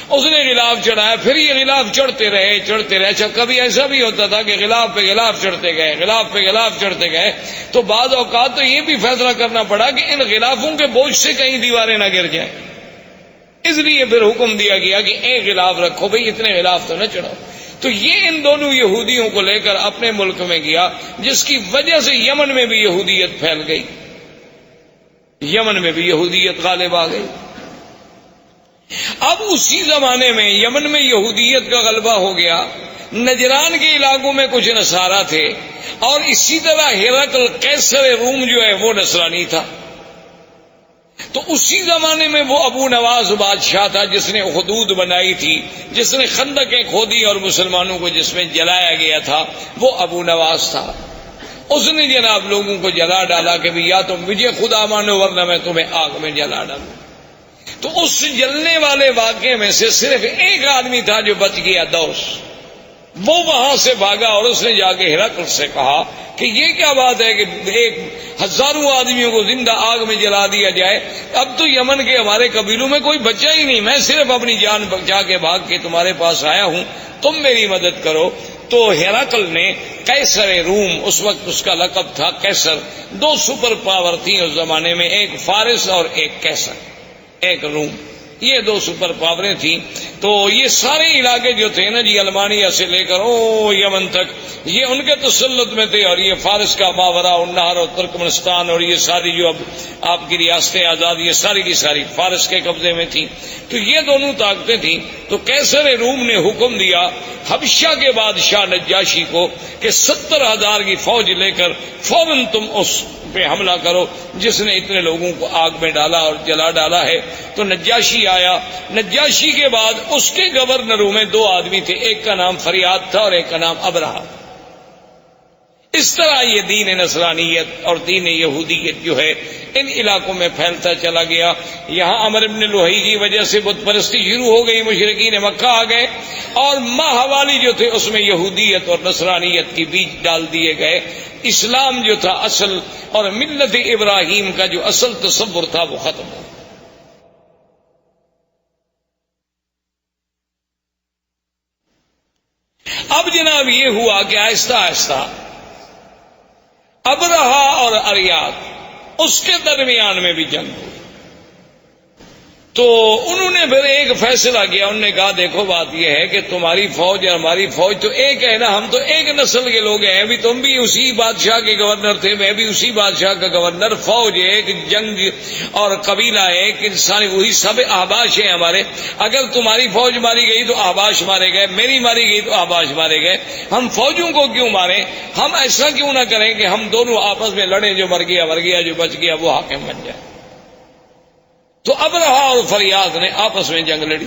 اس نے غلاف چڑھایا، پھر یہ غلاف چڑھتے رہے. اچھا کبھی ایسا بھی ہوتا تھا کہ غلاف پہ غلاف چڑھتے گئے، غلاف پہ غلاف چڑھتے گئے. تو بعض اوقات تو یہ بھی فیصلہ کرنا پڑا کہ ان غلافوں کے بوجھ سے کہیں دیواریں نہ گر جائیں. اس لیے پھر حکم دیا گیا کہ ایک غلاف رکھو، بھئی اتنے غلاف تو نہ چڑھاؤ. تو یہ ان دونوں یہودیوں کو لے کر اپنے ملک میں گیا، جس کی وجہ سے یمن میں بھی یہودیت پھیل گئی، یمن میں بھی یہودیت غالب آ گئی. اب اسی زمانے میں یمن میں یہودیت کا غلبہ ہو گیا. نجران کے علاقوں میں کچھ نصارہ تھے، اور اسی طرح ہرقل قیصر روم جو ہے وہ نصرانی تھا. تو اسی زمانے میں وہ ابو نواز بادشاہ تھا جس نے حدود بنائی تھی، جس نے خندقیں کھودی اور مسلمانوں کو جس میں جلایا گیا تھا، وہ ابو نواز تھا. اس نے جناب لوگوں کو جلا ڈالا کہ بھی یا تم مجھے خدا مانو ورنہ میں تمہیں آگ میں جلا ڈالوں. تو اس جلنے والے واقعے میں سے صرف ایک آدمی تھا جو بچ گیا، دوس. وہ وہاں سے بھاگا اور اس نے جا کے ہرقل سے کہا کہ یہ کیا بات ہے کہ ایک ہزاروں آدمیوں کو زندہ آگ میں جلا دیا جائے. اب تو یمن کے ہمارے قبیلوں میں کوئی بچہ ہی نہیں، میں صرف اپنی جان بچا کے بھاگ کے تمہارے پاس آیا ہوں، تم میری مدد کرو. تو ہرقل نے قیصر روم، اس وقت اس کا لقب تھا قیصر، دو سپر پاور تھیں اس زمانے میں، ایک فارس اور ایک قیصر، ایک روم، یہ دو سپر پاوریں تھیں. تو یہ سارے علاقے جو تھے نا جی، المانیہ سے لے کر یمن تک، یہ ان کے تسلط میں تھے. اور یہ فارس کا ماورا النہر اور ترکمنستان اور یہ ساری جو اب آپ کی ریاستیں آزاد، یہ ساری کی ساری فارس کے قبضے میں تھیں. تو یہ دونوں طاقتیں تھیں. تو قیصر روم نے حکم دیا حبشہ کے بادشاہ نجاشی کو کہ 70,000 کی فوج لے کر فوراً تم اس پہ حملہ کرو جس نے اتنے لوگوں کو آگ میں ڈالا اور جلا ڈالا ہے. تو نجاشی آیا. نجاشی کے بعد اس کے گورنروں میں دو آدمی تھے، ایک کا نام فریاد تھا اور ایک کا نام ابرہہ. اس طرح یہ دین نصرانیت اور دین یہودیت جو ہے ان علاقوں میں پھیلتا چلا گیا. یہاں عمر بن لوہی کی وجہ سے بت پرستی شروع ہو گئی، مشرکین مکہ آ گئے، اور ماہوالی جو تھے اس میں یہودیت اور نصرانیت کی بیج ڈال دیے گئے. اسلام جو تھا اصل اور ملت ابراہیم کا جو اصل تصور تھا وہ ختم ہو. اب جناب یہ ہوا کہ آہستہ آہستہ ابرہہ اور اریاد اس کے درمیان میں بھی جنگ ہوئی. تو انہوں نے پھر ایک فیصلہ کیا. انہوں نے کہا دیکھو بات یہ ہے کہ تمہاری فوج اور ہماری فوج تو ایک ہے نا، ہم تو ایک نسل کے لوگ ہیں. ابھی تم بھی اسی بادشاہ کے گورنر تھے، میں بھی اسی بادشاہ کا گورنر. فوج ایک، جنگ اور قبیلہ ایک، انسانی وہی سب احباش ہیں ہمارے. اگر تمہاری فوج ماری گئی تو احباش مارے گئے، میری ماری گئی تو احباش مارے گئے. ہم فوجوں کو کیوں ماریں؟ ہم ایسا کیوں نہ کریں کہ ہم دونوں آپس میں لڑیں، جو مر گیا، جو بچ گیا وہ حاکم بن جائے. تو ابرہہ اور فریاد نے آپس میں جنگ لڑی.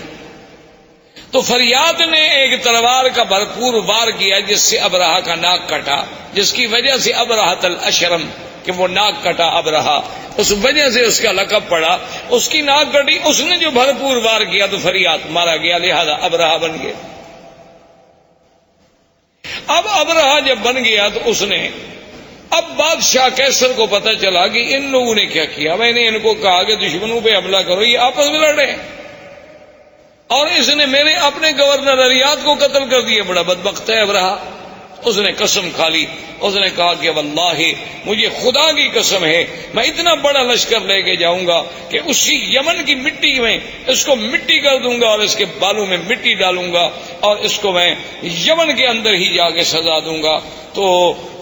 تو فریاد نے ایک تلوار کا بھرپور وار کیا جس سے ابرہہ کا ناک کٹا، جس کی وجہ سے ابرہۃ الاشرم کہ وہ ناک کٹا ابرہہ، اس وجہ سے اس کا لقب پڑا. اس کی ناک کٹی، اس نے جو بھرپور وار کیا تو فریاد مارا گیا، لہذا ابرہہ بن گیا. اب ابرہہ جب بن گیا تو اس نے اب بادشاہ قیصر کو پتہ چلا کہ ان لوگوں نے کیا کیا. میں نے ان کو کہا کہ دشمنوں پہ حملہ کرو، یہ آپس میں لڑ رہے ہیں، اور اس نے میرے اپنے گورنر اریاد کو قتل کر دیا. بڑا بدبخت ہے ابرہہ. اس نے قسم کھا لی. اس نے کہا کہ واللہ مجھے خدا کی قسم ہے میں اتنا بڑا لشکر لے کے جاؤں گا کہ اسی یمن کی مٹی میں اس کو مٹی کر دوں گا اور اس کے بالوں میں مٹی ڈالوں گا اور اس کو میں یمن کے اندر ہی جا کے سزا دوں گا. تو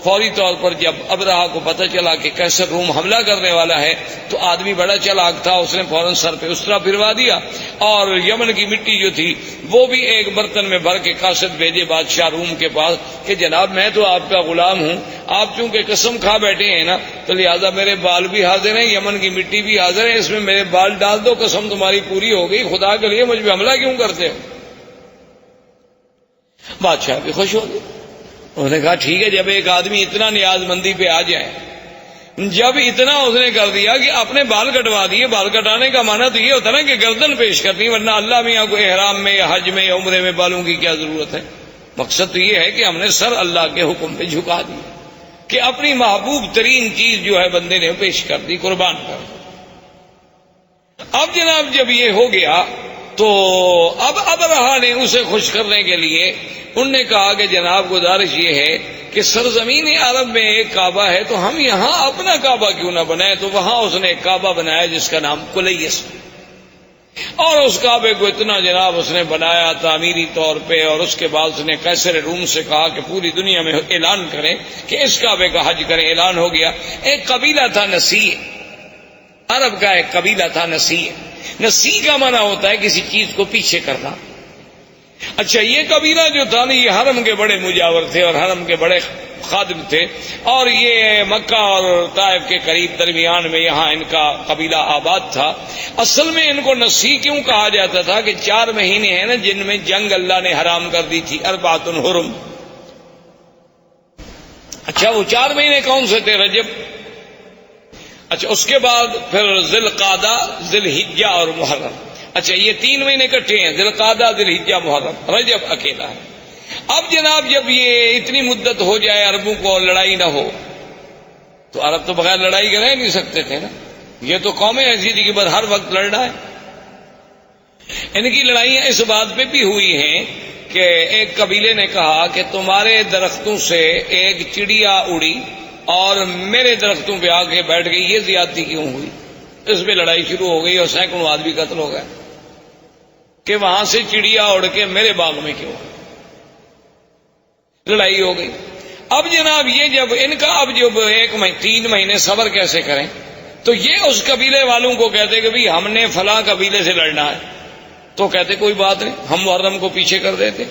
فوری طور پر جب ابرہہ کو پتہ چلا کہ قیصر روم حملہ کرنے والا ہے تو آدمی بڑا چالاک تھا، اس نے فوراً سر پہ اسرا پھروا دیا اور یمن کی مٹی جو تھی وہ بھی ایک برتن میں بھر کے قاصد بھیجے بادشاہ روم کے پاس کہ جناب میں تو آپ کا غلام ہوں، آپ چونکہ قسم کھا بیٹھے ہیں نا تو لہٰذا میرے بال بھی حاضر ہیں، یمن کی مٹی بھی حاضر ہے، اس میں میرے بال ڈال دو، قسم تمہاری پوری ہو گئی، خدا کے لیے مجھ پہ حملہ کیوں کرتے ہو؟ بادشاہ بھی خوش ہو گئے، انہوں نے کہا ٹھیک ہے، جب ایک آدمی اتنا نیاز مندی پہ آ جائے، جب اتنا اس نے کر دیا کہ اپنے بال کٹوا دیے، بال کٹانے کا معنی تو یہ ہوتا نا کہ گردن پیش کرنی، ورنہ اللہ میاں کو احرام میں یا حج میں یا عمرے میں بالوں کی کیا ضرورت ہے؟ مقصد تو یہ ہے کہ ہم نے سر اللہ کے حکم پہ جھکا دیا کہ اپنی محبوب ترین چیز جو ہے بندے نے پیش کر دی، قربان کر دی۔ اب جناب جب یہ ہو گیا تو اب ابرہہ نے اسے خوش کرنے کے لیے انہوں نے کہا کہ جناب گزارش یہ ہے کہ سرزمین عرب میں ایک کعبہ ہے تو ہم یہاں اپنا کعبہ کیوں نہ بنائیں؟ تو وہاں اس نے ایک کعبہ بنایا جس کا نام کلیس، اور اس کعبے کو اتنا جناب اس نے بنایا تعمیری طور پہ، اور اس کے بعد اس نے قیصر روم سے کہا کہ پوری دنیا میں اعلان کریں کہ اس کعبے کا حج کریں۔ اعلان ہو گیا۔ ایک قبیلہ تھا نسیع، عرب کا ایک قبیلہ تھا نسیع۔ نسیع کا معنی ہوتا ہے کسی چیز کو پیچھے کرنا۔ اچھا یہ قبیلہ جو تھا نا یہ حرم کے بڑے مجاور تھے اور حرم کے بڑے خادم تھے، اور یہ مکہ اور طائف کے قریب درمیان میں یہاں ان کا قبیلہ آباد تھا۔ اصل میں ان کو نسیع کیوں کہا جاتا تھا کہ 4 مہینے ہیں نا جن میں جنگ اللہ نے حرام کر دی تھی، اربعۃ حرم۔ اچھا وہ 4 مہینے کون سے تھے؟ رجب، اچھا اس کے بعد پھر ذی القعدہ، ذی الحجہ اور محرم۔ اچھا یہ 3 مہینے اکٹھے ہیں، ذی القعدہ، ذی الحجہ، محرم، رجب اکیلا ہے۔ اب جناب جب یہ اتنی مدت ہو جائے عربوں کو اور لڑائی نہ ہو، تو عرب تو بغیر لڑائی کے رہ نہیں سکتے تھے نا، یہ تو قومیں ایسی تھی کہ بس ہر وقت لڑنا ہے۔ ان کی لڑائیاں اس بات پہ بھی ہوئی ہیں کہ ایک قبیلے نے کہا کہ تمہارے درختوں سے ایک چڑیا اڑی اور میرے درختوں پہ آ کے بیٹھ گئی، یہ زیادتی کیوں ہوئی؟ اس پہ لڑائی شروع ہو گئی اور سینکڑوں آدمی قتل ہو گئے کہ وہاں سے چڑیا اڑ کے میرے باغ میں کیوں؟ لڑائی ہو گئی۔ اب جناب یہ جب ان کا اب جب 3 مہینے صبر کیسے کریں، تو یہ اس قبیلے والوں کو کہتے کہ بھئی ہم نے فلاں قبیلے سے لڑنا ہے، تو کہتے کوئی بات نہیں، ہم محرم کو پیچھے کر دیتے،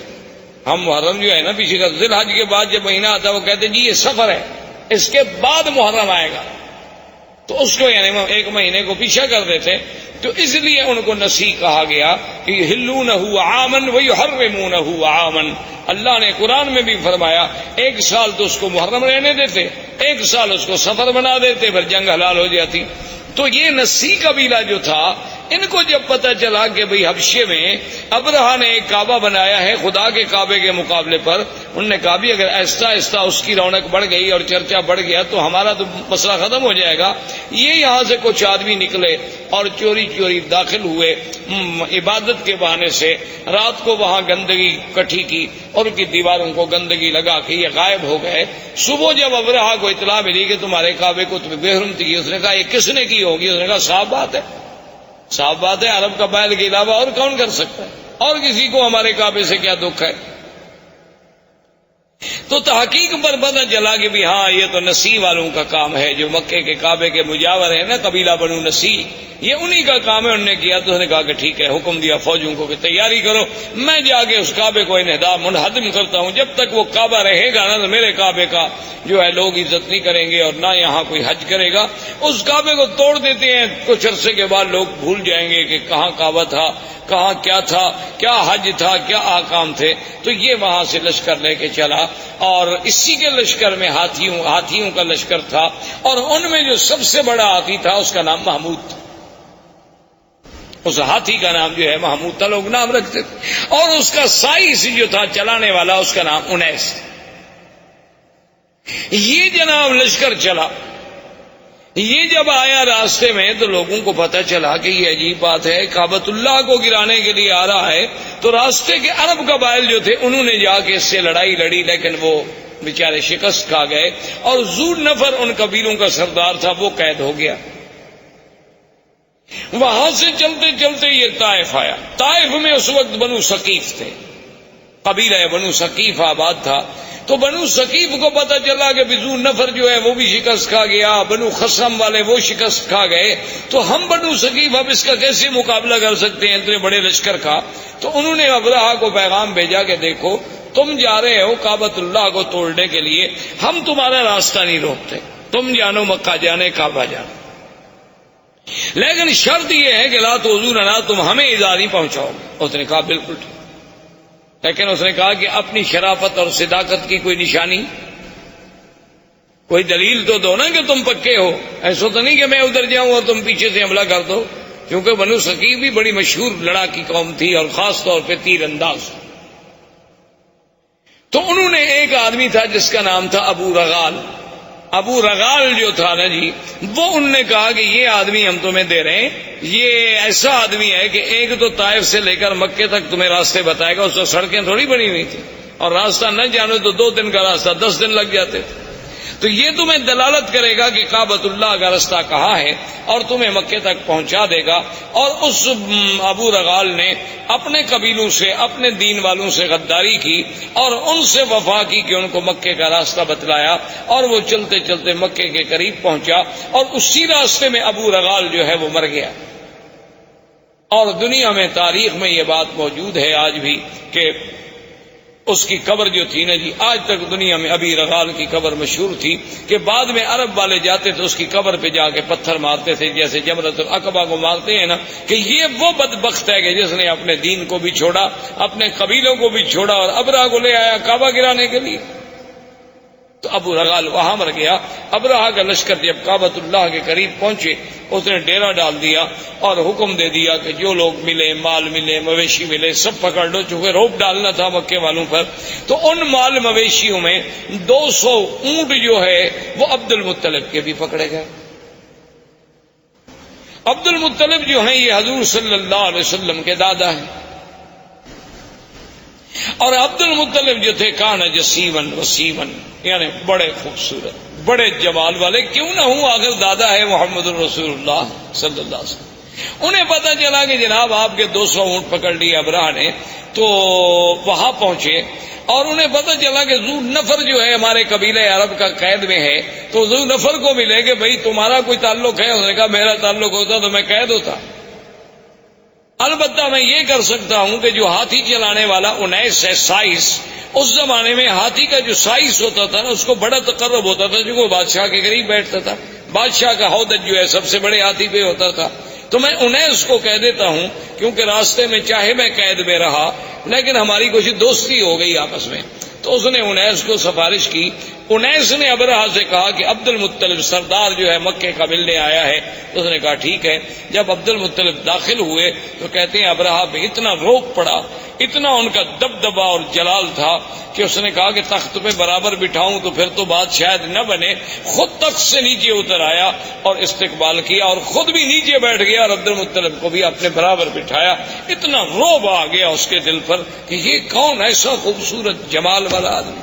ہم محرم جو ہے نا پیچھے کر، ذی الحج کے بعد جب مہینہ آتا وہ کہتے جی یہ سفر ہے، اس کے بعد محرم آئے گا، تو اس کو یعنی 1 مہینے کو پیچھے کر دیتے۔ تو اس لیے ان کو نسیع کہا گیا کہ یحلونہ عاما ویحرمونہ عاما۔ اللہ نے قرآن میں بھی فرمایا 1 سال تو اس کو محرم رہنے دیتے، 1 سال اس کو سفر بنا دیتے، پھر جنگ حلال ہو جاتی۔ تو یہ نسیع قبیلہ جو تھا ان کو جب پتہ چلا کہ بھئی حبشے میں ابرہہ نے ایک کعبہ بنایا ہے خدا کے کعبے کے مقابلے پر، انہوں نے کہا بھی اگر آہستہ آہستہ اس کی رونق بڑھ گئی اور چرچا بڑھ گیا تو ہمارا تو مسئلہ ختم ہو جائے گا۔ یہ یہاں سے کچھ آدمی نکلے اور چوری چوری داخل ہوئے عبادت کے بہانے سے، رات کو وہاں گندگی کٹھی کی اور ان کی دیواروں کو گندگی لگا کے یہ غائب ہو گئے۔ صبح جب ابرہہ کو اطلاع ملی کہ تمہارے کعبے کو تمہیں بے حرمتی کی، اس نے کہا یہ کس نے کی ہوگی؟ اس نے کہا صاف بات ہے، صاف بات ہے، عرب قبائل کے علاوہ اور کون کر سکتا ہے، اور کسی کو ہمارے کعبے سے کیا دکھ ہے؟ تو تحقیق پر پتہ چلا کہ بھی ہاں یہ تو نسیع والوں کا کام ہے، جو مکے کے کعبے کے مجاور ہے نا قبیلہ بنو نسیع، یہ انہی کا کام ہے۔ انہوں نے کیا تو انہوں نے کہا کہ ٹھیک ہے، حکم دیا فوجوں کو کہ تیاری کرو، میں جا کے اس کعبے کو منہدم کرتا ہوں، جب تک وہ کعبہ رہے گا نا تو میرے کعبے کا جو ہے لوگ عزت نہیں کریں گے اور نہ یہاں کوئی حج کرے گا۔ اس کعبے کو توڑ دیتے ہیں، کچھ عرصے کے بعد لوگ بھول جائیں گے کہ کہاں کعبہ تھا، کہاں کیا تھا، کیا حج تھا، کیا آکام تھے۔ تو یہ وہاں سے لشکر لے کے چلا، اور اسی کے لشکر میں ہاتھیوں کا لشکر تھا، اور ان میں جو سب سے بڑا ہاتھی تھا اس کا نام محمود تھا۔ اس ہاتھی کا نام جو ہے محمود تھا، لوگ نام رکھتے تھے، اور اس کا سائس جو تھا چلانے والا اس کا نام انیس۔ یہ جناب لشکر چلا، یہ جب آیا راستے میں تو لوگوں کو پتہ چلا کہ یہ عجیب بات ہے، کعبۃ اللہ کو گرانے کے لیے آ رہا ہے۔ تو راستے کے عرب قبائل جو تھے انہوں نے جا کے اس سے لڑائی لڑی، لیکن وہ بیچارے شکست کھا گئے، اور ذو نفر ان قبیلوں کا سردار تھا وہ قید ہو گیا۔ وہاں سے چلتے چلتے یہ طائف آیا۔ طائف میں اس وقت بنو ثقیف تھے، قبیلہ بنو ثقیف آباد تھا، تو بنو ثقیف کو پتہ چلا کہ ذو نفر جو ہے وہ بھی شکست کھا گیا، بنو خصم والے وہ شکست کھا گئے، تو ہم بنو ثقیف اب اس کا کیسے مقابلہ کر سکتے ہیں اتنے بڑے لشکر کا؟ تو انہوں نے ابرہہ کو پیغام بھیجا کہ دیکھو تم جا رہے ہو کعبۃ اللہ کو توڑنے کے لیے، ہم تمہارا راستہ نہیں روکتے، تم جانو مکہ جانے، کعبہ جانے، لیکن شرط یہ ہے کہ لا تؤذوننا، تم ہمیں ایذا نہیں پہنچاؤ گے۔ اس نے کہا بالکل ٹھیک، لیکن اس نے کہا کہ اپنی شرافت اور صداقت کی کوئی نشانی، کوئی دلیل تو دو نا کہ تم پکے ہو، ایسا تو نہیں کہ میں ادھر جاؤں اور تم پیچھے سے حملہ کر دو، کیونکہ بنو ثقیف بھی بڑی مشہور لڑاکی قوم تھی اور خاص طور پہ تیر انداز۔ تو انہوں نے ایک آدمی تھا جس کا نام تھا ابو رغال، ابو رغال جو تھا نا جی، وہ انہوں نے کہا کہ یہ آدمی ہم تمہیں دے رہے ہیں، یہ ایسا آدمی ہے کہ ایک تو طائف سے لے کر مکے تک تمہیں راستے بتائے گا، اس وقت سڑکیں تھوڑی بنی ہوئی تھی، اور راستہ نہ جانو تو 2 دن کا راستہ 10 دن لگ جاتے تھے، تو یہ تمہیں دلالت کرے گا کہ کعبۃ اللہ کا راستہ کہاں ہے اور تمہیں مکے تک پہنچا دے گا۔ اور اس ابو رغال نے اپنے قبیلوں سے، اپنے دین والوں سے غداری کی اور ان سے وفا کی کہ ان کو مکے کا راستہ بتلایا، اور وہ چلتے چلتے مکے کے قریب پہنچا، اور اسی راستے میں ابو رغال جو ہے وہ مر گیا۔ اور دنیا میں تاریخ میں یہ بات موجود ہے آج بھی کہ اس کی قبر جو تھی نا جی، آج تک دنیا میں ابی رغال کی قبر مشہور تھی کہ بعد میں عرب والے جاتے تھے اس کی قبر پہ جا کے پتھر مارتے تھے، جیسے جمرۃ العقبہ کو مارتے ہیں نا، کہ یہ وہ بدبخت ہے کہ جس نے اپنے دین کو بھی چھوڑا، اپنے قبیلوں کو بھی چھوڑا، اور ابرہہ کو لے آیا کعبہ گرانے کے لیے۔ تو ابو رغال وہاں مر گیا۔ ابرہہ کا لشکر جب کعبۃ اللہ کے قریب پہنچے، اس نے ڈیرا ڈال دیا اور حکم دے دیا کہ جو لوگ ملے، مال ملے، مویشی ملے، سب پکڑ لو، چونکہ روب ڈالنا تھا مکے والوں پر۔ تو ان مال مویشیوں میں 200 اونٹ جو ہے وہ عبد المطلب کے بھی پکڑے گئے۔ عبد المطلب جو ہیں یہ حضور صلی اللہ علیہ وسلم کے دادا ہیں، اور عبد المطلب جو تھے کان جسیمن وسیمن، یعنی بڑے خوبصورت، بڑے جمال والے، کیوں نہ ہوں آخر دادا ہے محمد الرسول اللہ صلی اللہ علیہ وسلم۔ انہیں پتہ چلا کہ جناب آپ کے 200 اونٹ پکڑ لیے ابرہہ نے، تو وہاں پہنچے، اور انہیں پتہ چلا کہ ذو نفر جو ہے ہمارے قبیلہ عرب کا قید میں ہے، تو ذو نفر کو ملے کہ بھئی تمہارا کوئی تعلق ہے؟ اس نے کہا میرا تعلق ہوتا تو میں قید ہوتا، البتہ میں یہ کر سکتا ہوں کہ جو ہاتھی چلانے والا 19 ہے سائس، اس زمانے میں ہاتھی کا جو سائس ہوتا تھا نا اس کو بڑا تقرب ہوتا تھا، جو وہ بادشاہ کے قریب بیٹھتا تھا، بادشاہ کا ہودج جو ہے سب سے بڑے ہاتھی پہ ہوتا تھا، تو میں 19 کو کہہ دیتا ہوں، کیونکہ راستے میں چاہے میں قید میں رہا لیکن ہماری کچھ دوستی ہو گئی آپس میں۔ تو اس نے 19 کو سفارش کی۔ 19 نے ابرہہ سے کہا کہ عبد المطلب سردار جو ہے مکے کا ملنے آیا ہے، تو اس نے کہا ٹھیک ہے۔ جب عبد المطلب داخل ہوئے تو کہتے ہیں ابرہہ پہ اتنا روب پڑا، اتنا ان کا دبدبا اور جلال تھا کہ اس نے کہا کہ تخت پہ برابر بٹھاؤں تو پھر تو بات شاید نہ بنے، خود تخت سے نیچے اتر آیا اور استقبال کیا، اور خود بھی نیچے بیٹھ گیا اور عبد المطلب کو بھی اپنے برابر بٹھایا۔ اتنا روب آ گیا اس کے دل پر کہ یہ کون ایسا خوبصورت جمال والا آدمی۔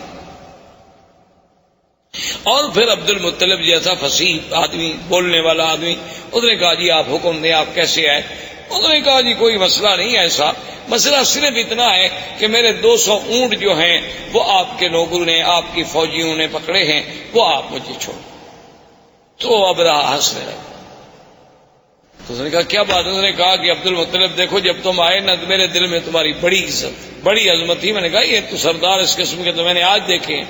اور پھر عبد المطلب جیسا فصیح آدمی، بولنے والا آدمی، اس نے کہا جی آپ حکم دیں، آپ کیسے آئے؟ اس نے کہا جی کوئی مسئلہ نہیں ایسا، مسئلہ صرف اتنا ہے کہ میرے 200 اونٹ جو ہیں وہ آپ کے لوگوں نے، آپ کی فوجیوں نے پکڑے ہیں، وہ آپ مجھے چھوڑ۔ تو ابرہہ ہنسنے لگا۔ تو اس نے کہا کیا بات؟ اس نے کہا کہ عبد المطلب دیکھو جب تم آئے نا تو میرے دل میں تمہاری بڑی عزت، بڑی عظمت تھی۔ میں نے کہا یہ تو سردار اس قسم کے تو میں نے آج دیکھے ہیں،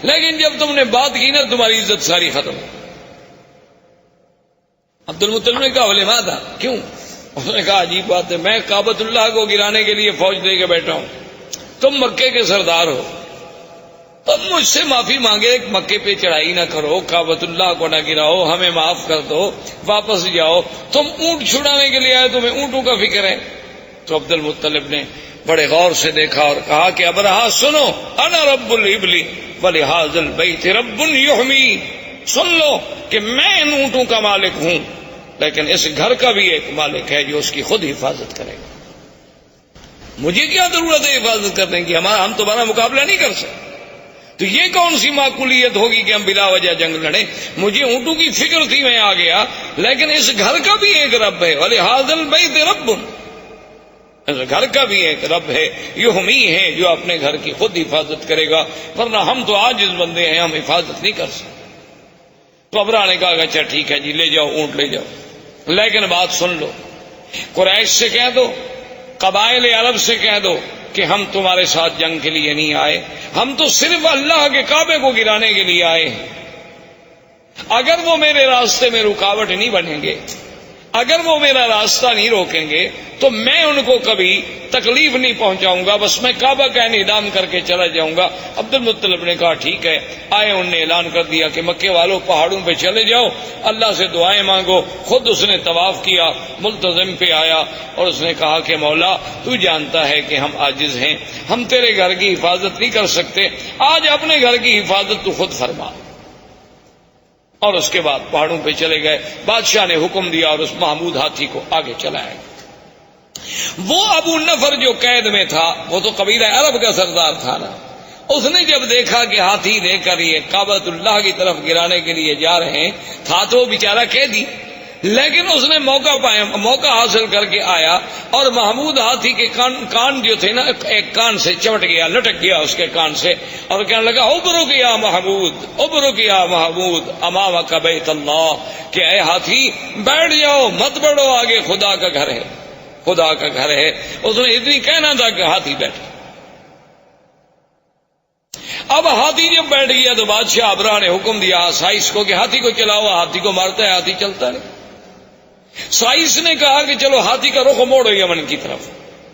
لیکن جب تم نے بات کی نا تمہاری عزت ساری ختم۔ عبد المطلب نے کہا ولماذا، کیوں؟ اس نے کہا عجیب بات ہے، میں کعبۃ اللہ کو گرانے کے لیے فوج دے کے بیٹھا ہوں، تم مکے کے سردار ہو، تم مجھ سے معافی مانگے، مکے پہ چڑھائی نہ کرو، کعبۃ اللہ کو نہ گراؤ، ہمیں معاف کر دو، واپس جاؤ، تم اونٹ چھڑانے کے لیے آئے، تمہیں اونٹوں کا فکر ہے۔ تو عبد المطلب نے بڑے غور سے دیکھا اور کہا کہ ابرہہ سنو، انا رب الابل ولہذا البیت رب یحمی، سن لو کہ میں ان اونٹوں کا مالک ہوں، لیکن اس گھر کا بھی ایک مالک ہے جو اس کی خود حفاظت کرے گا، مجھے کیا ضرورت ہے حفاظت کرنے کی، ہم تمہارا مقابلہ نہیں کر سکتے۔ تو یہ کون سی معقولیت ہوگی کہ ہم بلا وجہ جنگ لڑیں؟ مجھے اونٹوں کی فکر تھی، میں آ گیا، لیکن اس گھر کا بھی ایک رب ہے، ولہذا البیت رب، گھر کا بھی ایک رب ہے، یحمی ہے جو اپنے گھر کی خود حفاظت کرے گا، ورنہ ہم تو عاجز بندے ہیں، ہم حفاظت نہیں کر سکتے۔ تو ابرہہ نے کہا کہ اچھا ٹھیک ہے جی، لے جاؤ اونٹ لے جاؤ، لیکن بات سن لو، قریش سے کہہ دو، قبائل عرب سے کہہ دو کہ ہم تمہارے ساتھ جنگ کے لیے نہیں آئے، ہم تو صرف اللہ کے کعبے کو گرانے کے لیے آئے ہیں۔ اگر وہ میرے راستے میں رکاوٹ نہیں بنیں گے، اگر وہ میرا راستہ نہیں روکیں گے تو میں ان کو کبھی تکلیف نہیں پہنچاؤں گا، بس میں کعبہ کا انہدام کر کے چلا جاؤں گا۔ عبد المطلب نے کہا ٹھیک ہے، آئے، انہوں نے اعلان کر دیا کہ مکے والوں پہاڑوں پہ چلے جاؤ، اللہ سے دعائیں مانگو۔ خود اس نے طواف کیا، ملتزم پہ آیا اور اس نے کہا کہ مولا تو جانتا ہے کہ ہم عاجز ہیں، ہم تیرے گھر کی حفاظت نہیں کر سکتے، آج اپنے گھر کی حفاظت تو خود فرما۔ اور اس کے بعد پہاڑوں پہ چلے گئے، بادشاہ نے حکم دیا اور اس محمود ہاتھی کو آگے چلایا۔ وہ ابو نفر جو قید میں تھا، وہ تو قبیلہ عرب کا سردار تھا نا، اس نے جب دیکھا کہ ہاتھی لے کر یہ کعبۃ اللہ کی طرف گرانے کے لیے جا رہے ہیں، تھا تو بیچارہ قیدی، لیکن اس نے موقع حاصل کر کے آیا اور محمود ہاتھی کے کان جو تھے نا، ایک کان سے چمٹ گیا، لٹک گیا اس کے کان سے، اور کہنے لگا ابرک یا محمود، ابرک یا محمود امامک بیت اللہ، کہ اے ہاتھی بیٹھ جاؤ، مت بڑھو، آگے خدا کا گھر ہے، خدا کا گھر ہے۔ اس نے اتنی کہنا تھا کہ ہاتھی بیٹھ۔ اب ہاتھی جب بیٹھ گیا تو بادشاہ ابرہہ نے حکم دیا سائس کو کہ ہاتھی کو چلاؤ، ہاتھی کو مارتا ہے، ہاتھی چلتا نہیں۔ سائس نے کہا کہ چلو ہاتھی کا رخ موڑو یمن کی طرف۔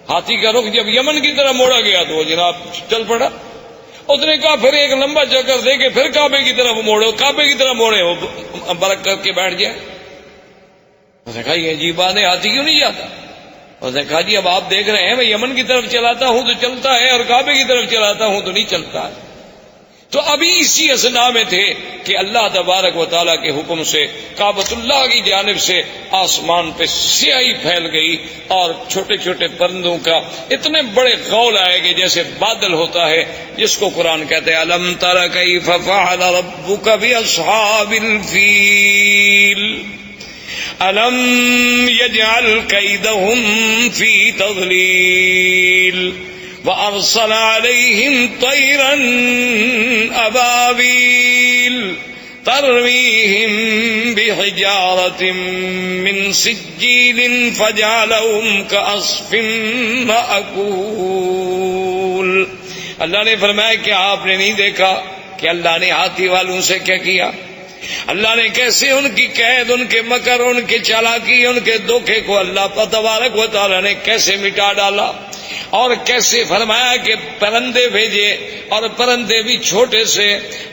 ہاتھی کا رخ جب یمن کی طرف موڑا گیا تو وہ جناب چل پڑا۔ اس نے کہا پھر ایک لمبا چکر دے کے پھر کعبے کی طرف موڑو، کعبے کی طرف موڑے، وہ برک کر کے بیٹھ جائے۔ اس نے کہا یہ عجیب بات ہے، ہاتھی کیوں نہیں جاتا؟ اس نے کہا جی اب آپ دیکھ رہے ہیں میں یمن کی طرف چلاتا ہوں تو چلتا ہے، اور کعبے کی طرف چلاتا ہوں تو نہیں چلتا ہے۔ تو ابھی اسی اثنا میں تھے کہ اللہ تبارک و تعالیٰ کے حکم سے کعبۃ اللہ کی جانب سے آسمان پہ سیاہی پھیل گئی اور چھوٹے چھوٹے پرندوں کا اتنے بڑے غول آئے گے جیسے بادل ہوتا ہے، جس کو قرآن کہتے ہیں الم تر کیف فعل ربک باصحاب الفیل الم یجعل کیدہم فی تضلیل وَأَرْسَلَ عَلَيْهِمْ طَيْرًا أَبَابِيلَ تَرْمِيهِمْ بِحِجَارَةٍ مِّن سِجِّيلٍ فَجَعَلَهُمْ كَعَصْفٍ مَّأْكُولٍ۔ اللہ نے فرمایا کہ آپ نے نہیں دیکھا کہ اللہ نے ہاتھی والوں سے کیا کیا؟ اللہ نے کیسے ان کی قید، ان کے مکر، ان کے چالاکی، ان کے دھوکے کو اللہ تبارک و تعالیٰ نے کیسے مٹا ڈالا، اور کیسے فرمایا کہ پرندے بھیجے، اور پرندے بھی چھوٹے سے،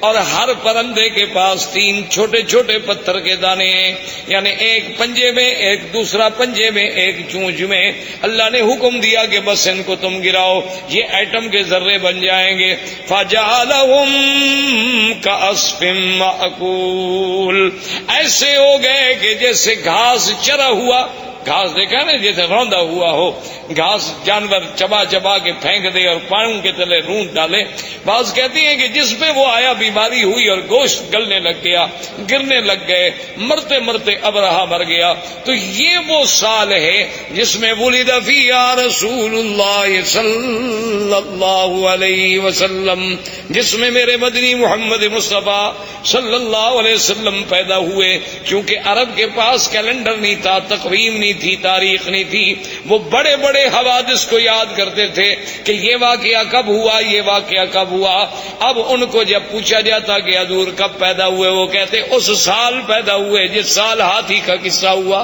اور ہر پرندے کے پاس 3 چھوٹے چھوٹے پتھر کے دانے ہیں، یعنی ایک پنجے میں، ایک دوسرا پنجے میں، ایک چونچ میں۔ اللہ نے حکم دیا کہ بس ان کو تم گراؤ، یہ ایٹم کے ذرے بن جائیں گے۔ فَجَعَلَهُمْ كَعَصْفٍ مَّأْكُولٍ، ایسے ہو گئے کہ جیسے گھاس چرا ہوا، گھاس دیکھا نا جیسے روندا ہوا ہو، گھاس جانور چبا چبا کے پھینک دے اور پاؤں کے تلے رونت ڈالے۔ بعض کہتی ہیں کہ جس پہ وہ آیا بیماری ہوئی اور گوشت گلنے لگ گیا، گرنے لگ گئے، مرتے مرتے ابرہہ مر گیا۔ تو یہ وہ سال ہے جس میں ولد فیہا رسول اللہ صلی اللہ علیہ وسلم، جس میں میرے مدنی محمد مصطفیٰ صلی اللہ علیہ وسلم پیدا ہوئے۔ کیونکہ عرب کے پاس کیلنڈر نہیں تھا، تقویم نہیں تھی، تاریخ نہیں تھی، وہ بڑے بڑے حوادث کو یاد کرتے تھے کہ یہ واقعہ کب ہوا، یہ واقعہ کب ہوا۔ اب ان کو جب پوچھا جاتا کہ حضور کب پیدا ہوئے، وہ کہتے اس سال پیدا ہوئے جس سال ہاتھی کا قصہ ہوا،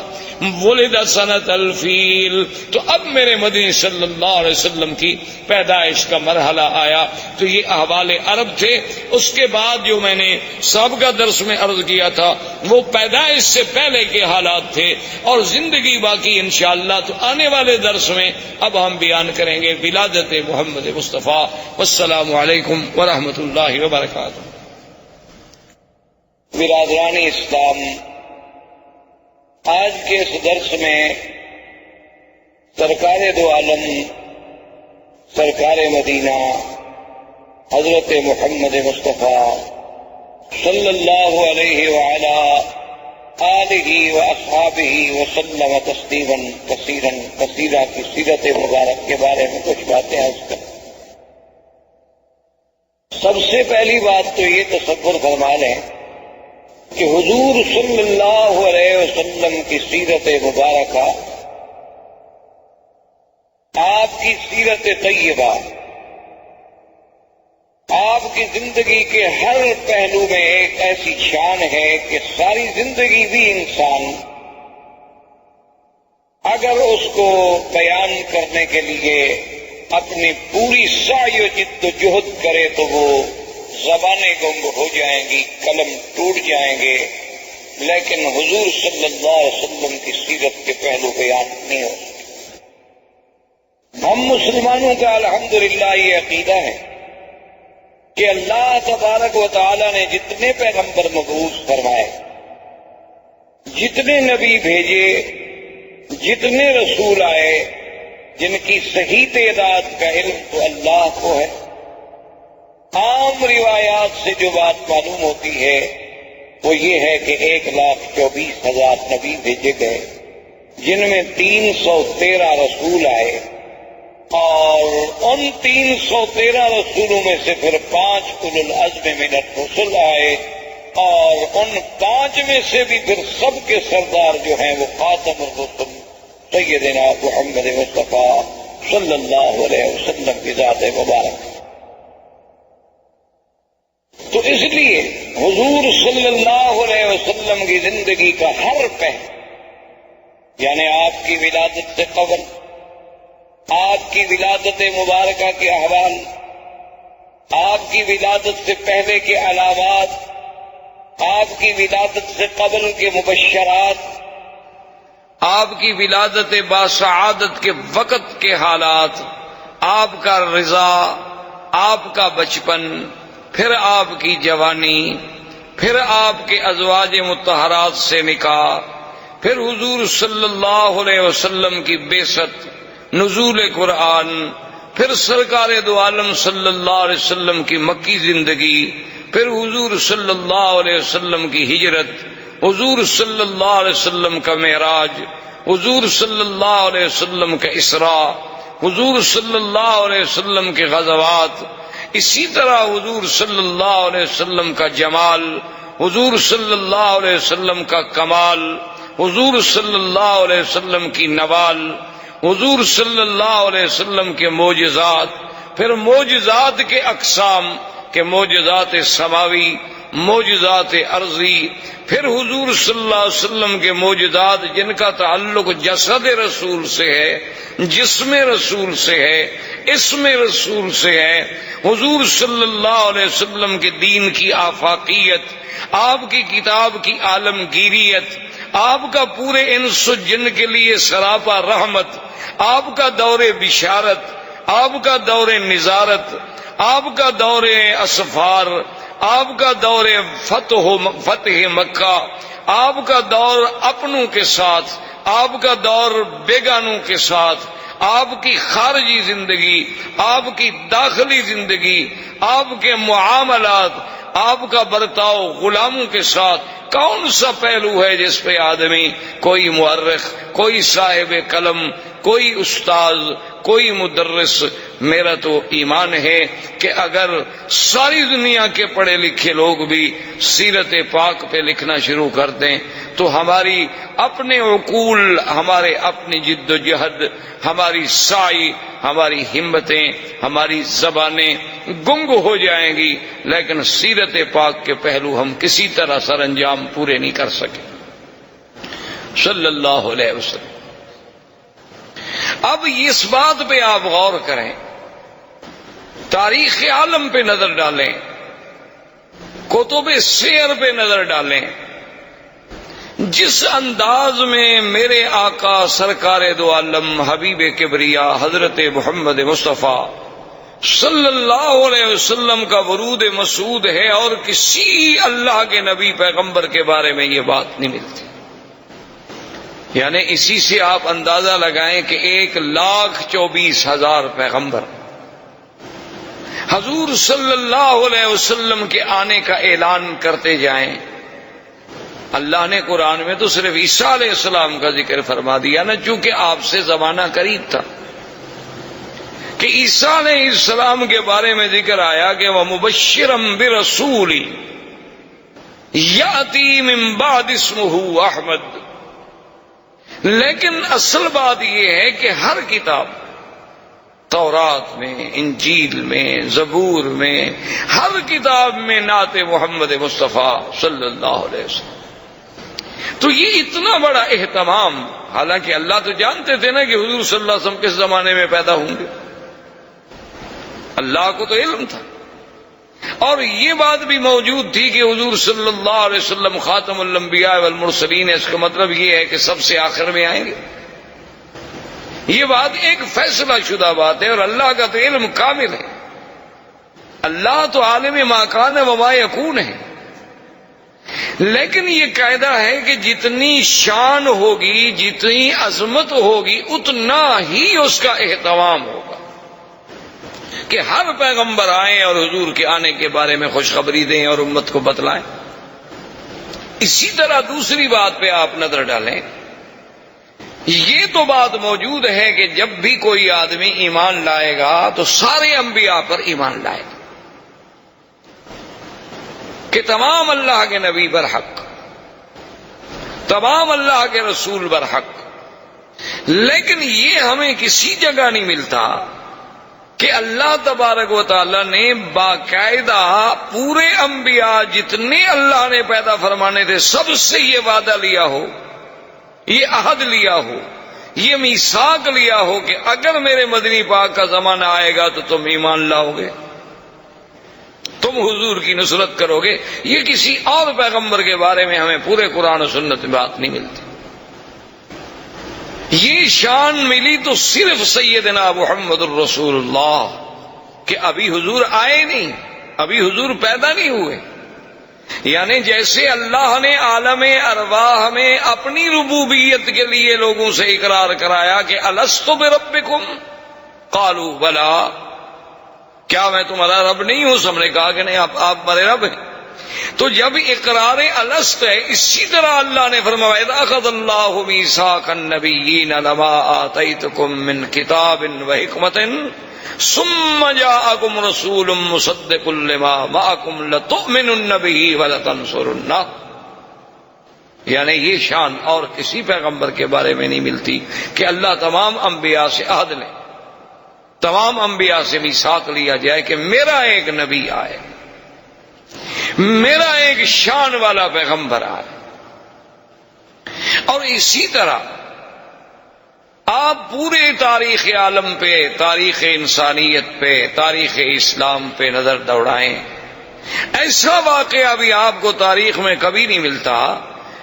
ولد سنۃ الفیل۔ تو اب میرے مدنی صلی اللہ علیہ وسلم کی پیدائش کا مرحلہ آیا۔ تو یہ احوال عرب تھے۔ اس کے بعد جو میں نے سابقہ درس میں عرض کیا تھا وہ پیدائش سے پہلے کے حالات تھے، اور زندگی باقی انشاءاللہ تو آنے والے درس میں اب ہم بیان کریں گے ولادت محمد مصطفیٰ۔ والسلام علیکم ورحمۃ اللہ وبرکاتہ۔ برادران اسلام، آج کے اس درس میں سرکار دو عالم، سرکار مدینہ حضرت محمد مصطفیٰ صلی اللہ علیہ وعلا آلہ و اصحابہ وسلم تسلیما کثیرا کثیرا کی سیرت مبارک کے بارے میں کچھ باتیں عرض کریں۔ سب سے پہلی بات تو یہ تصور فرما لیں کہ حضور صلی اللہ علیہ وسلم کی سیرت مبارکہ، آپ کی سیرت طیبہ، آپ کی زندگی کے ہر پہلو میں ایک ایسی شان ہے کہ ساری زندگی بھی انسان اگر اس کو بیان کرنے کے لیے اپنی پوری سعی و جد و جہد کرے تو وہ زبانیں گنگ ہو جائیں گی، قلم ٹوٹ جائیں گے، لیکن حضور صلی اللہ علیہ وسلم کی سیرت کے پہلو بیان نہیں ہو سکتے۔ ہم مسلمانوں کا الحمدللہ یہ عقیدہ ہے کہ اللہ تبارک و تعالی نے جتنے پیغمبر مبعوث فرمائے، جتنے نبی بھیجے، جتنے رسول آئے، جن کی صحیح تعداد کا علم تو اللہ کو ہے۔ عام روایات سے جو بات معلوم ہوتی ہے وہ یہ ہے کہ 1,24,000 نبی بھیجے گئے، جن میں 313 رسول آئے، اور ان 313 رسولوں میں سے پھر 5 اولو العزم من الرسل آئے، اور ان 5 میں سے بھی پھر سب کے سردار جو ہیں وہ خاتم الرسل سیدنا محمد مصطفیٰ صلی اللہ علیہ وسلم کی ذات مبارک۔ تو اس لیے حضور صلی اللہ علیہ وسلم کی زندگی کا ہر پہلو، یعنی آپ کی ولادت سے قبل، آپ کی ولادت مبارکہ کے احوال، آپ کی ولادت سے پہلے کے علامات، آپ کی ولادت سے قبل کے مبشرات، آپ کی ولادت باسعادت کے وقت کے حالات، آپ کا رضا، آپ کا بچپن، پھر آپ کی جوانی، پھر آپ کے ازواج مطہرات سے نکاح، پھر حضور صلی اللہ علیہ وسلم کی بعثت، نزول قرآن، پھر سرکار دو عالم صلی اللہ علیہ وسلم کی مکی زندگی، پھر حضور صلی اللہ علیہ وسلم کی ہجرت، حضور صلی اللہ علیہ وسلم کا معراج، حضور صلی اللہ علیہ وسلم کا اسراء، حضور صلی اللہ علیہ وسلم کے غزوات، اسی طرح حضور صلی اللہ علیہ وسلم کا جمال، حضور صلی اللہ علیہ وسلم کا کمال، حضور صلی اللہ علیہ وسلم کی نوال، حضور صلی اللہ علیہ وسلم کے معجزات، پھر معجزات کے اقسام کے معجزات سماوی، معجزات ارضی، پھر حضور صلی اللہ علیہ وسلم کے معجزات جن کا تعلق جسد رسول سے ہے، جسم رسول سے ہے، اسم رسول سے ہے، حضور صلی اللہ علیہ وسلم کے دین کی آفاقیت، آپ کی کتاب کی عالمگیریت، آپ کا پورے انس و جن کے لیے سراپا رحمت، آپ کا دور بشارت، آپ کا دور نظارت، آپ کا دور اسفار، آپ کا دور فتح مکہ، آپ کا دور اپنوں کے ساتھ، آپ کا دور بیگانوں کے ساتھ، آپ کی خارجی زندگی، آپ کی داخلی زندگی، آپ کے معاملات، آپ کا برتاؤ غلاموں کے ساتھ، کون سا پہلو ہے جس پہ آدمی، کوئی مورخ، کوئی صاحب قلم، کوئی استاذ، کوئی مدرس، میرا تو ایمان ہے کہ اگر ساری دنیا کے پڑھے لکھے لوگ بھی سیرت پاک پہ لکھنا شروع کر دیں تو ہماری اپنے عقول، ہمارے اپنی جد و جہد، ہماری سعی، ہماری ہمتیں، ہماری زبانیں گنگ ہو جائیں گی، لیکن سیرت پاک کے پہلو ہم کسی طرح سر انجام پورے نہیں کر سکے صلی اللہ علیہ وسلم۔ اب اس بات پہ آپ غور کریں، تاریخ عالم پہ نظر ڈالیں، کتب سیر پہ نظر ڈالیں، جس انداز میں میرے آقا سرکار دو عالم حبیب کبریا حضرت محمد مصطفیٰ صلی اللہ علیہ وسلم کا ورود مسعود ہے، اور کسی اللہ کے نبی پیغمبر کے بارے میں یہ بات نہیں ملتی۔ یعنی اسی سے آپ اندازہ لگائیں کہ 1,24,000 پیغمبر حضور صلی اللہ علیہ وسلم کے آنے کا اعلان کرتے جائیں، اللہ نے قرآن میں تو صرف عیسیٰ علیہ السلام کا ذکر فرما دیا نا، چونکہ آپ سے زمانہ قریب تھا، کہ عیسیٰ علیہ السلام کے بارے میں ذکر آیا کہ وَمُبَشِّرًا بِرَسُولٍ یَأْتِی مِن بَعْدِ اسْمُهُ احمد۔ لیکن اصل بات یہ ہے کہ ہر کتاب، تورات میں، انجیل میں، زبور میں، ہر کتاب میں نعت محمد مصطفیٰ صلی اللہ علیہ وسلم۔ تو یہ اتنا بڑا اہتمام، حالانکہ اللہ تو جانتے تھے نا کہ حضور صلی اللہ علیہ وسلم کس زمانے میں پیدا ہوں گے، اللہ کو تو علم تھا، اور یہ بات بھی موجود تھی کہ حضور صلی اللہ علیہ وسلم خاتم الانبیاء والمرسلین ہے، اس کا مطلب یہ ہے کہ سب سے آخر میں آئیں گے۔ یہ بات ایک فیصلہ شدہ بات ہے، اور اللہ کا تو علم کامل ہے، اللہ تو عالم ما کان وما یکون ہے۔ لیکن یہ قاعدہ ہے کہ جتنی شان ہوگی، جتنی عظمت ہوگی، اتنا ہی اس کا اہتمام ہوگا کہ ہر پیغمبر آئیں اور حضور کے آنے کے بارے میں خوشخبری دیں اور امت کو بتلائیں۔ اسی طرح دوسری بات پہ آپ نظر ڈالیں، یہ تو بات موجود ہے کہ جب بھی کوئی آدمی ایمان لائے گا تو سارے انبیاء پر ایمان لائے گا، کہ تمام اللہ کے نبی برحق، تمام اللہ کے رسول برحق۔ لیکن یہ ہمیں کسی جگہ نہیں ملتا کہ اللہ تبارک و تعالی نے باقاعدہ پورے انبیاء جتنے اللہ نے پیدا فرمانے تھے سب سے یہ وعدہ لیا ہو، یہ عہد لیا ہو، یہ میثاق لیا ہو کہ اگر میرے مدنی پاک کا زمانہ آئے گا تو تم ایمان لاؤ گے، تم حضور کی نصرت کرو گے۔ یہ کسی اور پیغمبر کے بارے میں ہمیں پورے قرآن و سنت میں بات نہیں ملتی۔ یہ شان ملی تو صرف سیدنا محمد الرسول اللہ، کہ ابھی حضور آئے نہیں، ابھی حضور پیدا نہیں ہوئے۔ یعنی جیسے اللہ نے عالم ارواح میں اپنی ربوبیت کے لیے لوگوں سے اقرار کرایا کہ الست بربکم قالوا بلا، کیا میں تمہارا رب نہیں ہوں؟ سب نے کہا کہ نہیں، آپ ہمارے رب ہیں۔ تو جب اقرار الست ہے، اسی طرح اللہ نے فرمایا اذ اخذ اللہ میثاق النبیین لما آتیتکم من کتاب وحکمت ثم جاءکم رسول مصدق لما معکم لتؤمنن به ولتنصرنہ۔ یعنی یہ شان اور کسی پیغمبر کے بارے میں نہیں ملتی کہ اللہ تمام انبیاء سے عہد لے، تمام انبیاء سے میثاق لیا جائے کہ میرا ایک نبی آئے، میرا ایک شان والا پیغمبر آئے۔ اور اسی طرح آپ پورے تاریخ عالم پہ، تاریخ انسانیت پہ، تاریخ اسلام پہ نظر دوڑائیں، ایسا واقعہ بھی آپ کو تاریخ میں کبھی نہیں ملتا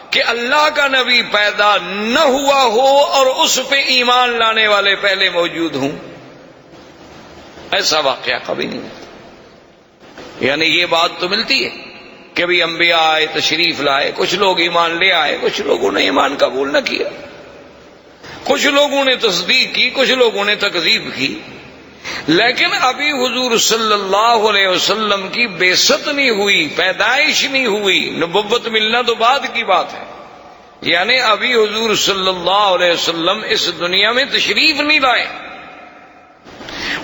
کہ اللہ کا نبی پیدا نہ ہوا ہو اور اس پہ ایمان لانے والے پہلے موجود ہوں، ایسا واقعہ کبھی نہیں ملتا۔ یعنی یہ بات تو ملتی ہے کہ بھی انبیاء آئے، تشریف لائے، کچھ لوگ ایمان لے آئے، کچھ لوگوں نے ایمان قبول نہ کیا، کچھ لوگوں نے تصدیق کی، کچھ لوگوں نے تکذیب کی۔ لیکن ابھی حضور صلی اللہ علیہ وسلم کی بعثت نہیں ہوئی، پیدائش نہیں ہوئی، نبوت ملنا تو بعد کی بات ہے۔ یعنی ابھی حضور صلی اللہ علیہ وسلم اس دنیا میں تشریف نہیں لائے۔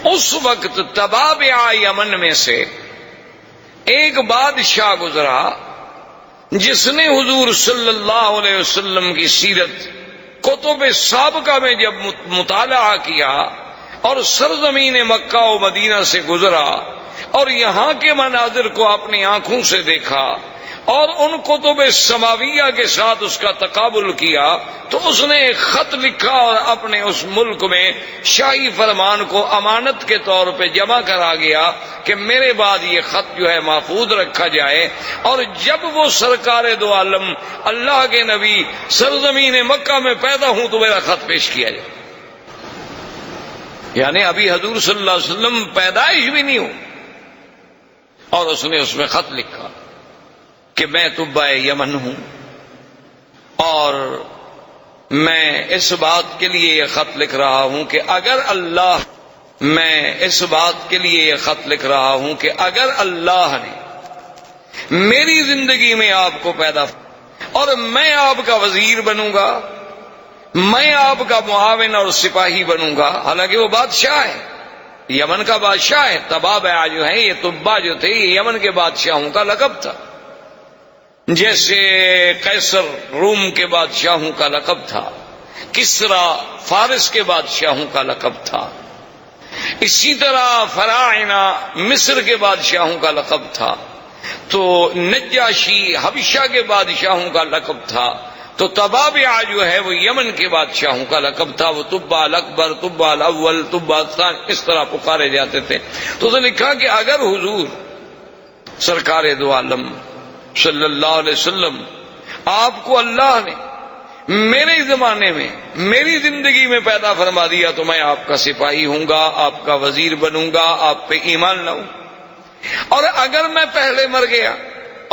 اس وقت تبابع یمن میں سے ایک بادشاہ گزرا جس نے حضور صلی اللہ علیہ وسلم کی سیرت کتب سابقہ میں جب مطالعہ کیا اور سرزمین مکہ و مدینہ سے گزرا اور یہاں کے مناظر کو اپنی آنکھوں سے دیکھا اور ان کتب سماویہ کے ساتھ اس کا تقابل کیا، تو اس نے ایک خط لکھا اور اپنے اس ملک میں شاہی فرمان کو امانت کے طور پہ جمع کرا گیا کہ میرے بعد یہ خط جو ہے محفوظ رکھا جائے، اور جب وہ سرکار دو عالم اللہ کے نبی سرزمین مکہ میں پیدا ہوں تو میرا خط پیش کیا جائے۔ یعنی ابھی حضور صلی اللہ علیہ وسلم پیدائش بھی نہیں ہو، اور اس نے اس میں خط لکھا کہ میں طبع یمن ہوں، اور میں اس بات کے لیے یہ خط لکھ رہا ہوں کہ اگر اللہ اگر اللہ نے میری زندگی میں آپ کو پیدا اور میں آپ کا وزیر بنوں گا، میں آپ کا معاون اور سپاہی بنوں گا. حالانکہ وہ بادشاہ ہے، یمن کا بادشاہ ہے. تبابع جو ہے، یہ تبا جو تھے، یہ یمن کے بادشاہوں کا لقب تھا، جیسے قیصر روم کے بادشاہوں کا لقب تھا، کسرا فارس کے بادشاہوں کا لقب تھا، اسی طرح فراعنہ مصر کے بادشاہوں کا لقب تھا، تو نجاشی حبشہ کے بادشاہوں کا لقب تھا. تو تبابع جو ہے وہ یمن کے بادشاہوں کا لقب تھا. وہ تبا الاکبر، تبا الاول، تبا الثانی، اس طرح پکارے جاتے تھے. تو اس نے لکھا کہ اگر حضور سرکار دو عالم صلی اللہ علیہ وسلم آپ کو اللہ نے میرے زمانے میں میری زندگی میں پیدا فرما دیا تو میں آپ کا سپاہی ہوں گا، آپ کا وزیر بنوں گا، آپ پہ ایمان لاؤں. اور اگر میں پہلے مر گیا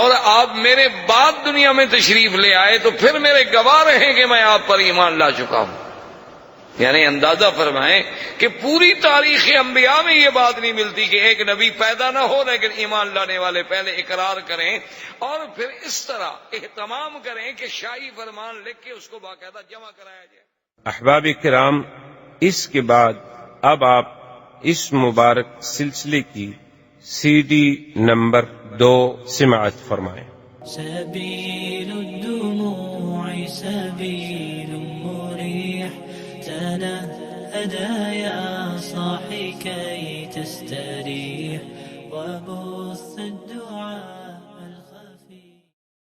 اور آپ میرے بعد دنیا میں تشریف لے آئے تو پھر میرے گواہ رہیں کہ میں آپ پر ایمان لا چکا ہوں. یعنی اندازہ فرمائیں کہ پوری تاریخ انبیاء میں یہ بات نہیں ملتی کہ ایک نبی پیدا نہ ہو لیکن ایمان لانے والے پہلے اقرار کریں اور پھر اس طرح اہتمام کریں کہ شاہی فرمان لکھ کے اس کو باقاعدہ جمع کرایا جائے. احباب کرام، اس کے بعد اب آپ اس مبارک سلسلے کی CD نمبر 2 سماعت فرمائیں. سبيل الدموع سبيل مريح تنهدى يا صاحي كي تستريح وبث الدعاء